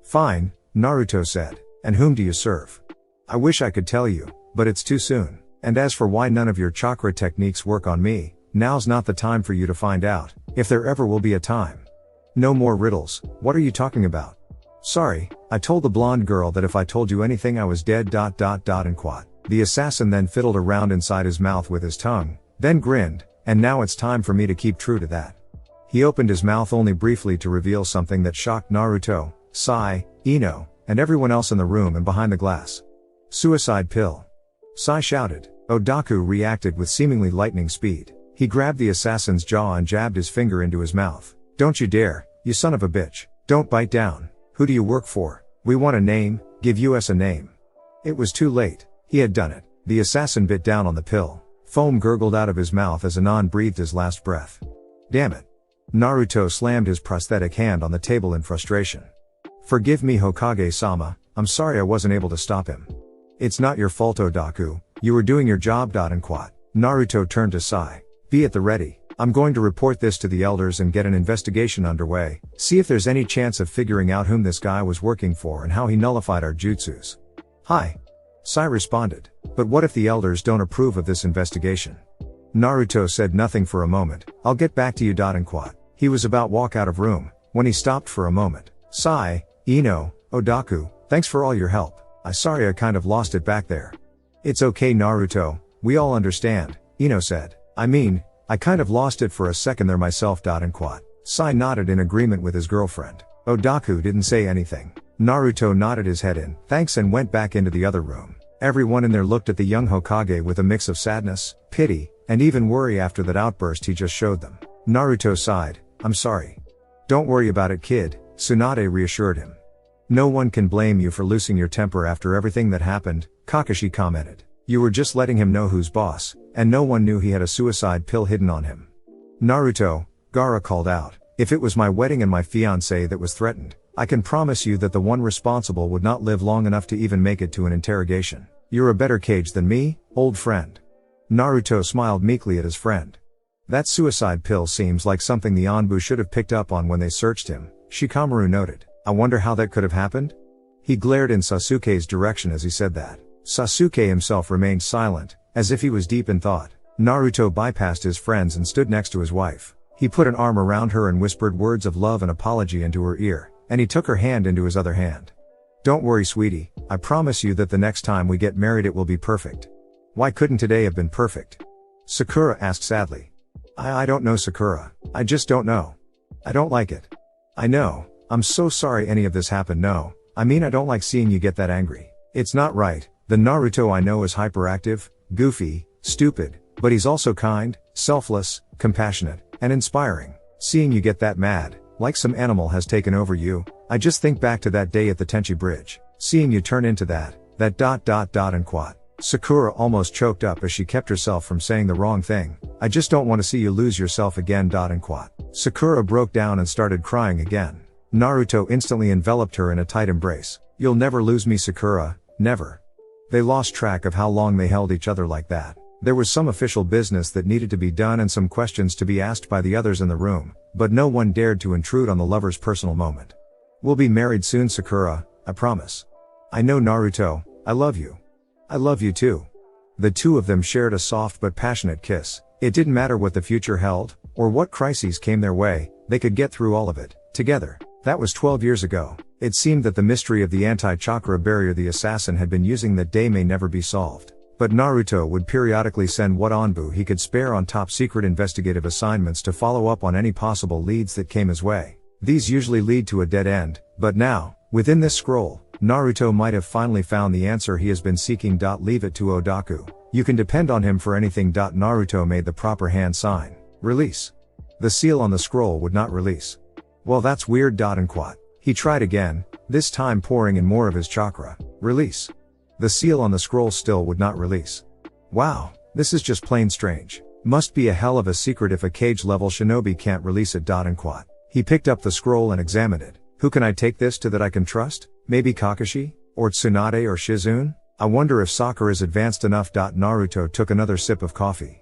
Fine, Naruto said. And whom do you serve? I wish I could tell you, but it's too soon. And as for why none of your chakra techniques work on me, now's not the time for you to find out, if there ever will be a time. No more riddles, what are you talking about? Sorry, I told the blonde girl that if I told you anything I was dead ... and quat. The assassin then fiddled around inside his mouth with his tongue, then grinned, and now it's time for me to keep true to that. He opened his mouth only briefly to reveal something that shocked Naruto, Sai, Ino, and everyone else in the room and behind the glass. Suicide pill. Sai shouted. Odaku reacted with seemingly lightning speed. He grabbed the assassin's jaw and jabbed his finger into his mouth. Don't you dare, you son of a bitch. Don't bite down. Who do you work for? We want a name, give us a name. It was too late. He had done it. The assassin bit down on the pill. Foam gurgled out of his mouth as Anon breathed his last breath. Damn it. Naruto slammed his prosthetic hand on the table in frustration. Forgive me, Hokage-sama, I'm sorry I wasn't able to stop him. It's not your fault, Odaku, you were doing your job. And quat. Naruto turned to Sai. Be at the ready. I'm going to report this to the elders and get an investigation underway, see if there's any chance of figuring out whom this guy was working for and how he nullified our jutsus. Hi. Sai responded. But what if the elders don't approve of this investigation? Naruto said nothing for a moment. I'll get back to you. And quat. He was about walk out of room, when he stopped for a moment. Sai, Ino, Odaku, Thanks for all your help. Sorry I kind of lost it back there. It's okay Naruto, we all understand, Ino said. I kind of lost it for a second there myself. And Sai nodded in agreement with his girlfriend. Odaku didn't say anything. Naruto nodded his head in thanks and went back into the other room. Everyone in there looked at the young Hokage with a mix of sadness, pity, and even worry after that outburst he just showed them. Naruto sighed, I'm sorry. Don't worry about it kid, Tsunade reassured him. No one can blame you for losing your temper after everything that happened, Kakashi commented. You were just letting him know who's boss, and no one knew he had a suicide pill hidden on him. Naruto, Gaara called out, if it was my wedding and my fiancé that was threatened, I can promise you that the one responsible would not live long enough to even make it to an interrogation. You're a better cage than me, old friend. Naruto smiled meekly at his friend. That suicide pill seems like something the Anbu should have picked up on when they searched him, Shikamaru noted. I wonder how that could have happened? He glared in Sasuke's direction as he said that. Sasuke himself remained silent, as if he was deep in thought. Naruto bypassed his friends and stood next to his wife. He put an arm around her and whispered words of love and apology into her ear, and he took her hand into his other hand. Don't worry sweetie, I promise you that the next time we get married it will be perfect. Why couldn't today have been perfect? Sakura asked sadly. I don't know Sakura, I just don't know. I don't like it. I know, I'm so sorry any of this happened no, I don't like seeing you get that angry. It's not right, the Naruto I know is hyperactive, goofy, stupid, but he's also kind, selfless, compassionate, and inspiring. Seeing you get that mad, like some animal has taken over you, I just think back to that day at the Tenchi Bridge. Seeing you turn into that and quat. Sakura almost choked up as she kept herself from saying the wrong thing. I just don't want to see you lose yourself again and quat. Sakura broke down and started crying again. Naruto instantly enveloped her in a tight embrace. You'll never lose me Sakura, never. They lost track of how long they held each other like that. There was some official business that needed to be done and some questions to be asked by the others in the room, but no one dared to intrude on the lovers' personal moment. We'll be married soon Sakura, I promise. I know Naruto, I love you. I love you too. The two of them shared a soft but passionate kiss. It didn't matter what the future held, or what crises came their way, they could get through all of it, together. That was 12 years ago. It seemed that the mystery of the anti-chakra barrier the assassin had been using that day may never be solved. But Naruto would periodically send what Anbu he could spare on top secret investigative assignments to follow up on any possible leads that came his way. These usually lead to a dead end, but now, within this scroll, Naruto might have finally found the answer he has been seeking. Leave it to Odaku. You can depend on him for anything. Naruto made the proper hand sign. Release. The seal on the scroll would not release. Well that's weird. And quat. He tried again, this time pouring in more of his chakra. Release. The seal on the scroll still would not release. Wow, this is just plain strange. Must be a hell of a secret if a cage level shinobi can't release it. And quat. He picked up the scroll and examined it. Who can I take this to that I can trust? Maybe Kakashi? Or Tsunade or Shizune? I wonder if Sakura is advanced enough. Naruto took another sip of coffee.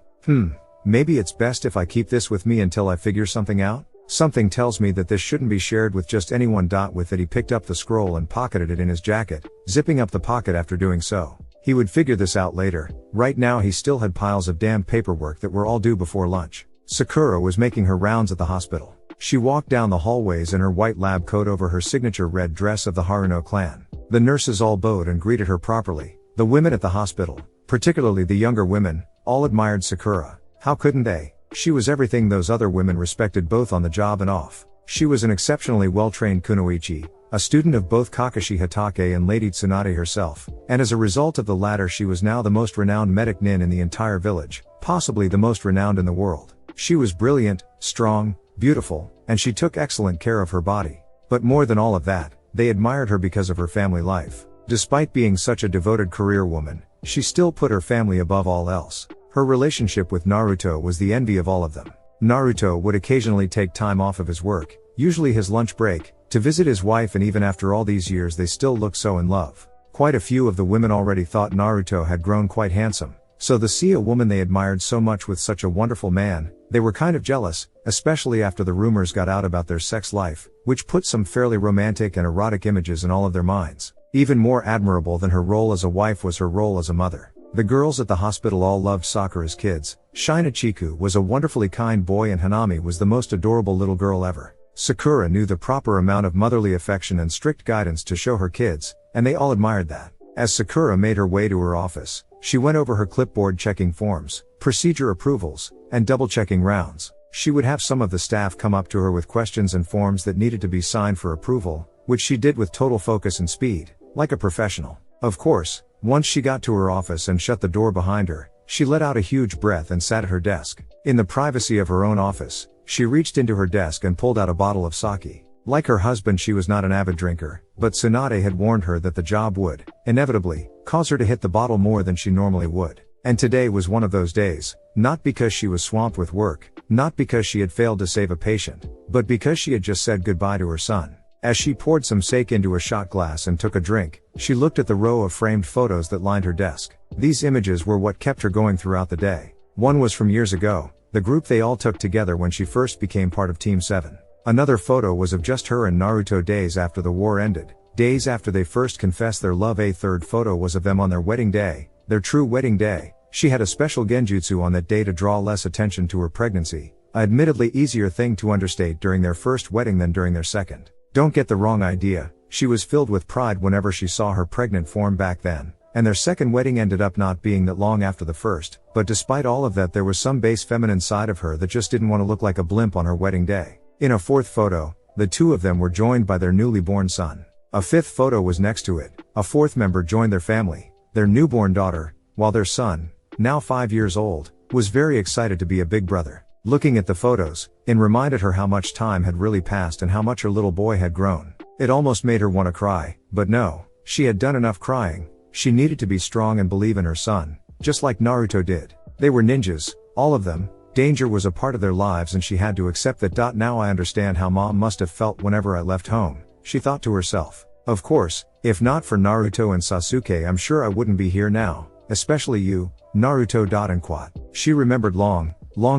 Maybe it's best if I keep this with me until I figure something out? Something tells me that this shouldn't be shared with just anyone. With it he picked up the scroll and pocketed it in his jacket, zipping up the pocket after doing so. He would figure this out later. Right now he still had piles of damn paperwork that were all due before lunch. Sakura was making her rounds at the hospital. She walked down the hallways in her white lab coat over her signature red dress of the Haruno clan. The nurses all bowed and greeted her properly. The women at the hospital, particularly the younger women, all admired Sakura. How couldn't they? She was everything those other women respected both on the job and off. She was an exceptionally well-trained kunoichi, a student of both Kakashi Hatake and Lady Tsunade herself, and as a result of the latter she was now the most renowned medic nin in the entire village, possibly the most renowned in the world. She was brilliant, strong, beautiful, and she took excellent care of her body. But more than all of that, they admired her because of her family life. Despite being such a devoted career woman, she still put her family above all else. Her relationship with Naruto was the envy of all of them. Naruto would occasionally take time off of his work, usually his lunch break, to visit his wife, and even after all these years they still looked so in love. Quite a few of the women already thought Naruto had grown quite handsome, so to see a woman they admired so much with such a wonderful man, they were kind of jealous, especially after the rumors got out about their sex life, which put some fairly romantic and erotic images in all of their minds. Even more admirable than her role as a wife was her role as a mother. The girls at the hospital all loved Sakura's kids. Shinachiku was a wonderfully kind boy and Hanami was the most adorable little girl ever. Sakura knew the proper amount of motherly affection and strict guidance to show her kids, and they all admired that. As Sakura made her way to her office, she went over her clipboard checking forms, procedure approvals, and double-checking rounds. She would have some of the staff come up to her with questions and forms that needed to be signed for approval, which she did with total focus and speed, like a professional. Of course, once she got to her office and shut the door behind her, she let out a huge breath and sat at her desk. In the privacy of her own office, she reached into her desk and pulled out a bottle of sake. Like her husband, she was not an avid drinker, but Tsunade had warned her that the job would, inevitably, cause her to hit the bottle more than she normally would. And today was one of those days, not because she was swamped with work, not because she had failed to save a patient, but because she had just said goodbye to her son. As she poured some sake into a shot glass and took a drink, she looked at the row of framed photos that lined her desk. These images were what kept her going throughout the day. One was from years ago, the group they all took together when she first became part of Team 7. Another photo was of just her and Naruto days after the war ended, days after they first confessed their love. A third photo was of them on their wedding day, their true wedding day. She had a special genjutsu on that day to draw less attention to her pregnancy, an admittedly easier thing to understate during their first wedding than during their second. Don't get the wrong idea, she was filled with pride whenever she saw her pregnant form back then, and their second wedding ended up not being that long after the first, but despite all of that there was some base feminine side of her that just didn't want to look like a blimp on her wedding day. In a fourth photo, the two of them were joined by their newly born son. A fifth photo was next to it. A fourth member joined their family, their newborn daughter, while their son, now 5 years old, was very excited to be a big brother. Looking at the photos, it reminded her how much time had really passed and how much her little boy had grown. It almost made her want to cry, but no, she had done enough crying. She needed to be strong and believe in her son, just like Naruto did. They were ninjas, all of them. Danger was a part of their lives and she had to accept that. Now I understand how mom must have felt whenever I left home, she thought to herself. Of course, if not for Naruto and Sasuke, I'm sure I wouldn't be here now, especially you, Naruto. And quat. She remembered long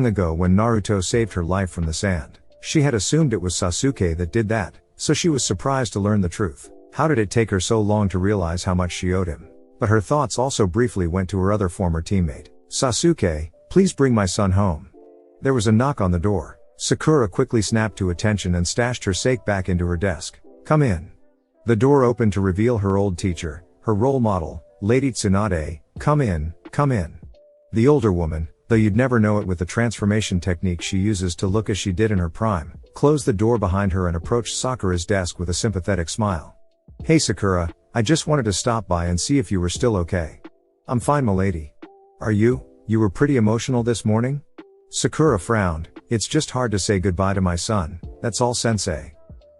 ago when Naruto saved her life from the sand. She had assumed it was Sasuke that did that, so she was surprised to learn the truth. How did it take her so long to realize how much she owed him? But her thoughts also briefly went to her other former teammate. Sasuke, please bring my son home. There was a knock on the door. Sakura quickly snapped to attention and stashed her sake back into her desk. Come in. The door opened to reveal her old teacher, her role model, Lady Tsunade. Come in, come in. The older woman, though you'd never know it with the transformation technique she uses to look as she did in her prime, closed the door behind her and approached Sakura's desk with a sympathetic smile. Hey Sakura, I just wanted to stop by and see if you were still okay. I'm fine, milady. Are you? You were pretty emotional this morning? Sakura frowned. It's just hard to say goodbye to my son, that's all sensei.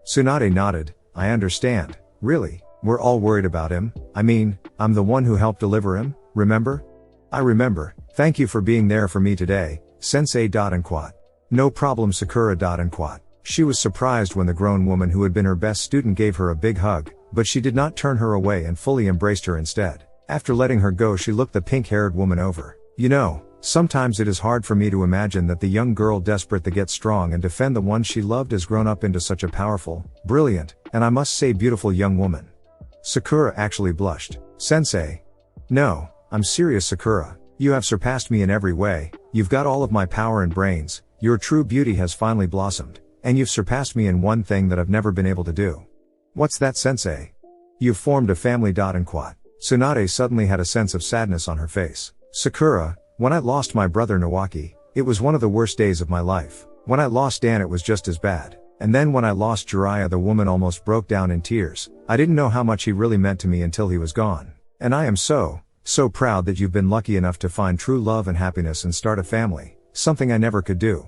Tsunade nodded. I understand. Really? We're all worried about him. I mean, I'm the one who helped deliver him, remember? I remember. Thank you for being there for me today, sensei. And quat. No problem, Sakura. And quat. She was surprised when the grown woman who had been her best student gave her a big hug, but she did not turn her away and fully embraced her instead. After letting her go, she looked the pink-haired woman over. You know, sometimes it is hard for me to imagine that the young girl desperate to get strong and defend the one she loved has grown up into such a powerful, brilliant, and I must say beautiful young woman. Sakura actually blushed. Sensei. No, I'm serious, Sakura. You have surpassed me in every way. You've got all of my power and brains. Your true beauty has finally blossomed. And you've surpassed me in one thing that I've never been able to do. What's that, sensei? You've formed a family. And quat. Tsunade suddenly had a sense of sadness on her face. Sakura, when I lost my brother Nawaki, it was one of the worst days of my life. When I lost Dan, it was just as bad. And then when I lost Jiraiya, the woman almost broke down in tears. I didn't know how much he really meant to me until he was gone. And I am so proud that you've been lucky enough to find true love and happiness and start a family, something I never could do.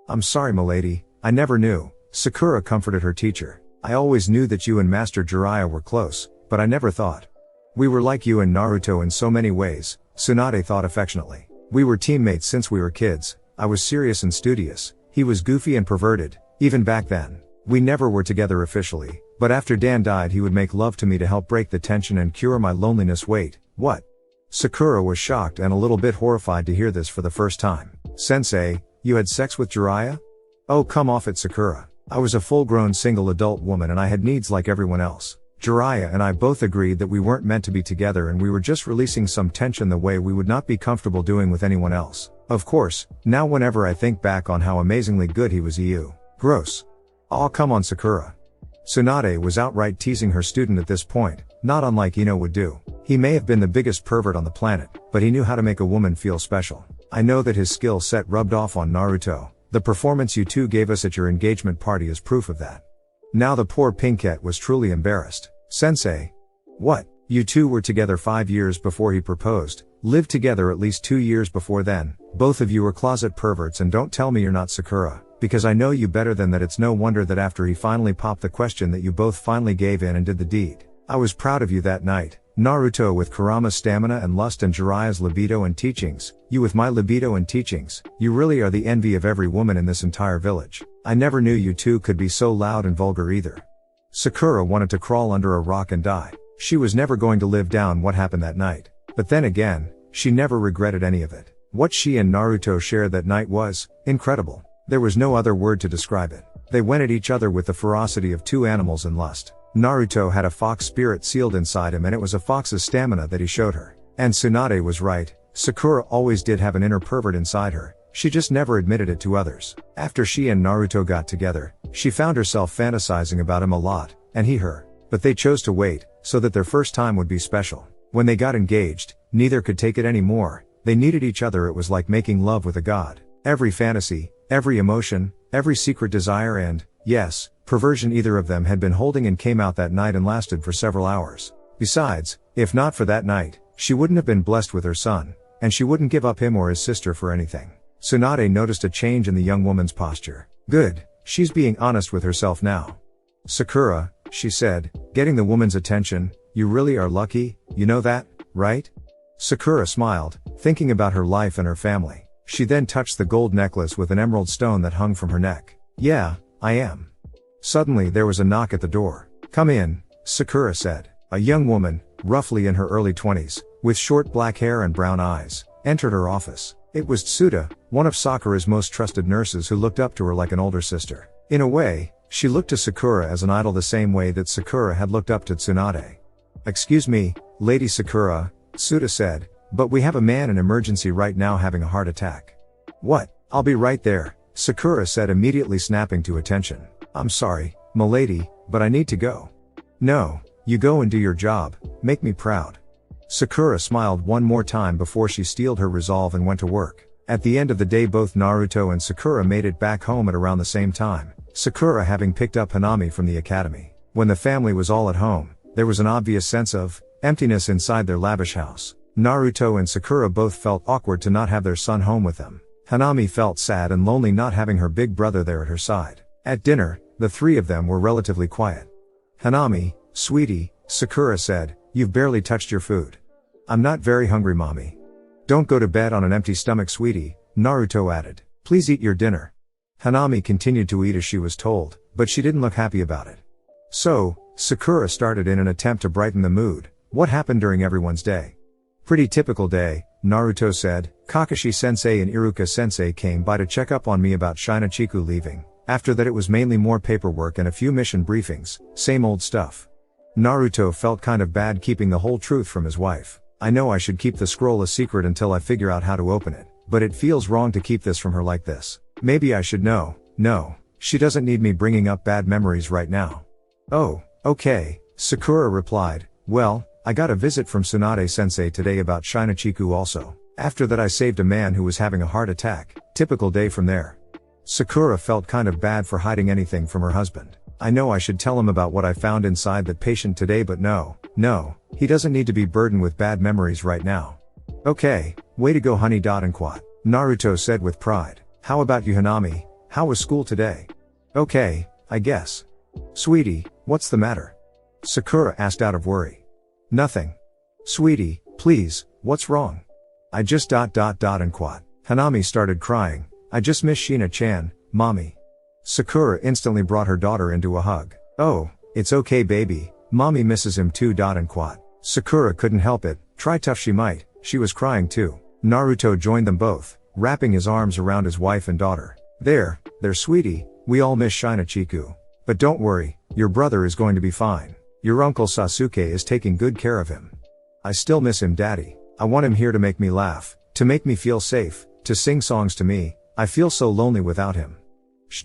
I'm sorry, milady, I never knew. Sakura comforted her teacher. I always knew that you and Master Jiraiya were close, but I never thought. We were like you and Naruto in so many ways, Tsunade thought affectionately. We were teammates since we were kids. I was serious and studious. He was goofy and perverted, even back then. We never were together officially, but after Dan died he would make love to me to help break the tension and cure my loneliness. Wait, what? Sakura was shocked and a little bit horrified to hear this for the first time. Sensei, you had sex with Jiraiya? Oh, come off it, Sakura. I was a full-grown single adult woman and I had needs like everyone else. Jiraiya and I both agreed that we weren't meant to be together and we were just releasing some tension the way we would not be comfortable doing with anyone else. Of course, now whenever I think back on how amazingly good he was, gross. Aw, come on, Sakura. Tsunade was outright teasing her student at this point, not unlike Ino would do. He may have been the biggest pervert on the planet, but he knew how to make a woman feel special. I know that his skill set rubbed off on Naruto. The performance you two gave us at your engagement party is proof of that. Now the poor Pinkette was truly embarrassed. Sensei. What? You two were together 5 years before he proposed, lived together at least 2 years before then, both of you are closet perverts, and don't tell me you're not Sakura, because I know you better than that. It's no wonder that after he finally popped the question that you both finally gave in and did the deed. I was proud of you that night. Naruto with Kurama's stamina and lust and Jiraiya's libido and teachings, you with my libido and teachings, you really are the envy of every woman in this entire village. I never knew you two could be so loud and vulgar either. Sakura wanted to crawl under a rock and die. She was never going to live down what happened that night. But then again, she never regretted any of it. What she and Naruto shared that night was incredible. There was no other word to describe it. They went at each other with the ferocity of two animals in lust. Naruto had a fox spirit sealed inside him, and it was a fox's stamina that he showed her. And Tsunade was right, Sakura always did have an inner pervert inside her, she just never admitted it to others. After she and Naruto got together, she found herself fantasizing about him a lot, and he her. But they chose to wait, so that their first time would be special. When they got engaged, neither could take it anymore. They needed each other. It was like making love with a god. Every fantasy, every emotion, every secret desire and, yes, perversion either of them had been holding and came out that night and lasted for several hours. Besides, if not for that night, she wouldn't have been blessed with her son, and she wouldn't give up him or his sister for anything. Tsunade noticed a change in the young woman's posture. Good, she's being honest with herself now. Sakura, she said, getting the woman's attention, you really are lucky, you know that, right? Sakura smiled, thinking about her life and her family. She then touched the gold necklace with an emerald stone that hung from her neck. Yeah, I am. Suddenly there was a knock at the door. Come in, Sakura said. A young woman, roughly in her early 20s, with short black hair and brown eyes, entered her office. It was Tsuda, one of Sakura's most trusted nurses, who looked up to her like an older sister. In a way, she looked to Sakura as an idol, the same way that Sakura had looked up to Tsunade. Excuse me, Lady Sakura, Tsuda said, but we have a man in emergency right now having a heart attack. What? I'll be right there, Sakura said, immediately snapping to attention. I'm sorry, milady, but I need to go. No, you go and do your job, make me proud. Sakura smiled one more time before she steeled her resolve and went to work. At the end of the day, both Naruto and Sakura made it back home at around the same time, Sakura having picked up Hanami from the academy. When the family was all at home, there was an obvious sense of emptiness inside their lavish house. Naruto and Sakura both felt awkward to not have their son home with them. Hanami felt sad and lonely not having her big brother there at her side. At dinner, the three of them were relatively quiet. Hanami, sweetie, Sakura said, you've barely touched your food. I'm not very hungry, mommy. Don't go to bed on an empty stomach, sweetie, Naruto added. Please eat your dinner. Hanami continued to eat as she was told, but she didn't look happy about it. So, Sakura started in an attempt to brighten the mood. What happened during everyone's day? Pretty typical day, Naruto said. Kakashi-sensei and Iruka-sensei came by to check up on me about Shinachiku leaving. After that it was mainly more paperwork and a few mission briefings, same old stuff. Naruto felt kind of bad keeping the whole truth from his wife. I know I should keep the scroll a secret until I figure out how to open it, but it feels wrong to keep this from her like this. Maybe I should know. No, she doesn't need me bringing up bad memories right now. Oh, okay, Sakura replied. Well, I got a visit from Tsunade-sensei today about Shinachiku also. After that I saved a man who was having a heart attack. Typical day from there. Sakura felt kind of bad for hiding anything from her husband. I know I should tell him about what I found inside that patient today, but no, he doesn't need to be burdened with bad memories right now. Okay, way to go, honey. And quat, Naruto said with pride. How about you, Hanami? How was school today? Okay, I guess. Sweetie, what's the matter? Sakura asked out of worry. Nothing. Sweetie, please, what's wrong? I just ... and quat. Hanami started crying. I just miss Shina-chan, mommy. Sakura instantly brought her daughter into a hug. Oh, it's okay, baby, mommy misses him too. And quat. Sakura couldn't help it, try tough she might, she was crying too. Naruto joined them both, wrapping his arms around his wife and daughter. There, sweetie, we all miss Shinachiku. But don't worry, your brother is going to be fine. Your uncle Sasuke is taking good care of him. I still miss him, daddy. I want him here to make me laugh, to make me feel safe, to sing songs to me. I feel so lonely without him.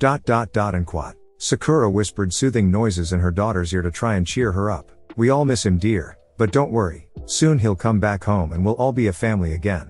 And quat. Sakura whispered soothing noises in her daughter's ear to try and cheer her up. We all miss him, dear, but don't worry. Soon he'll come back home and we'll all be a family again.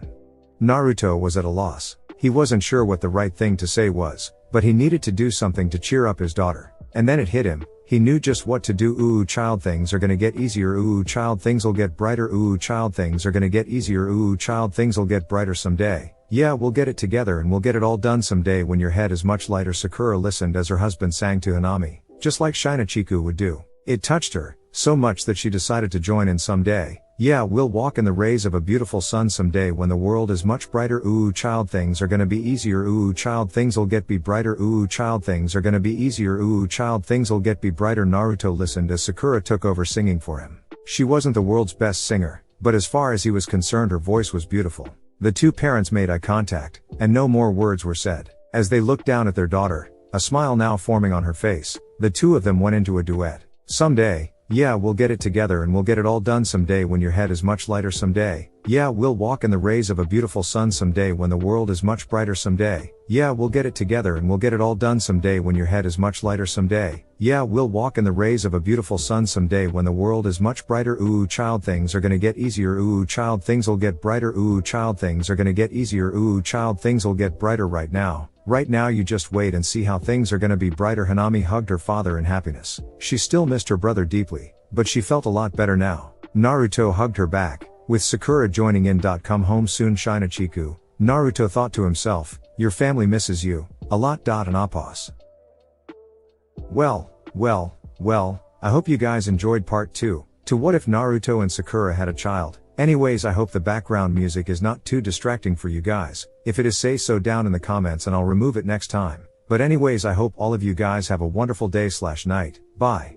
Naruto was at a loss. He wasn't sure what the right thing to say was, but he needed to do something to cheer up his daughter. And then it hit him. He knew just what to do. Ooh, child, things are gonna get easier. Ooh, child, things'll get brighter. Ooh, child, things are gonna get easier. Ooh, child, things'll get brighter someday. Yeah, we'll get it together and we'll get it all done someday when your head is much lighter. Sakura listened as her husband sang to Hanami, just like Shinachiku would do. It touched her, so much that she decided to join in someday. Yeah, we'll walk in the rays of a beautiful sun someday when the world is much brighter. Ooh, child, things are gonna be easier. Ooh, child, things'll get be brighter. Ooh, child, things are gonna be easier. Ooh, child, things'll get be brighter. Naruto listened as Sakura took over singing for him. She wasn't the world's best singer, but as far as he was concerned, her voice was beautiful. The two parents made eye contact, and no more words were said. As they looked down at their daughter, a smile now forming on her face, the two of them went into a duet. Someday, yeah, we'll get it together and we'll get it all done someday when your head is much lighter. Someday, yeah, we'll walk in the rays of a beautiful sun someday when the world is much brighter. Someday, yeah, we'll get it together and we'll get it all done someday when your head is much lighter. Someday, yeah, we'll walk in the rays of a beautiful sun someday when the world is much brighter. Ooh, child, things are gonna get easier. Ooh, child, things'll get brighter. Ooh, child, things are gonna get easier. Ooh, child, things'll get brighter right now. Right now, you just wait and see how things are gonna be brighter. Hanami hugged her father in happiness. She still missed her brother deeply, but she felt a lot better now. Naruto hugged her back, with Sakura joining in. Come home soon, Shinachiku. Naruto thought to himself, your family misses you a lot. And Apos. Well, I hope you guys enjoyed part 2, to what if Naruto and Sakura had a child. Anyways, I hope the background music is not too distracting for you guys. If it is, say so down in the comments and I'll remove it next time. But anyways, I hope all of you guys have a wonderful day/night. Bye.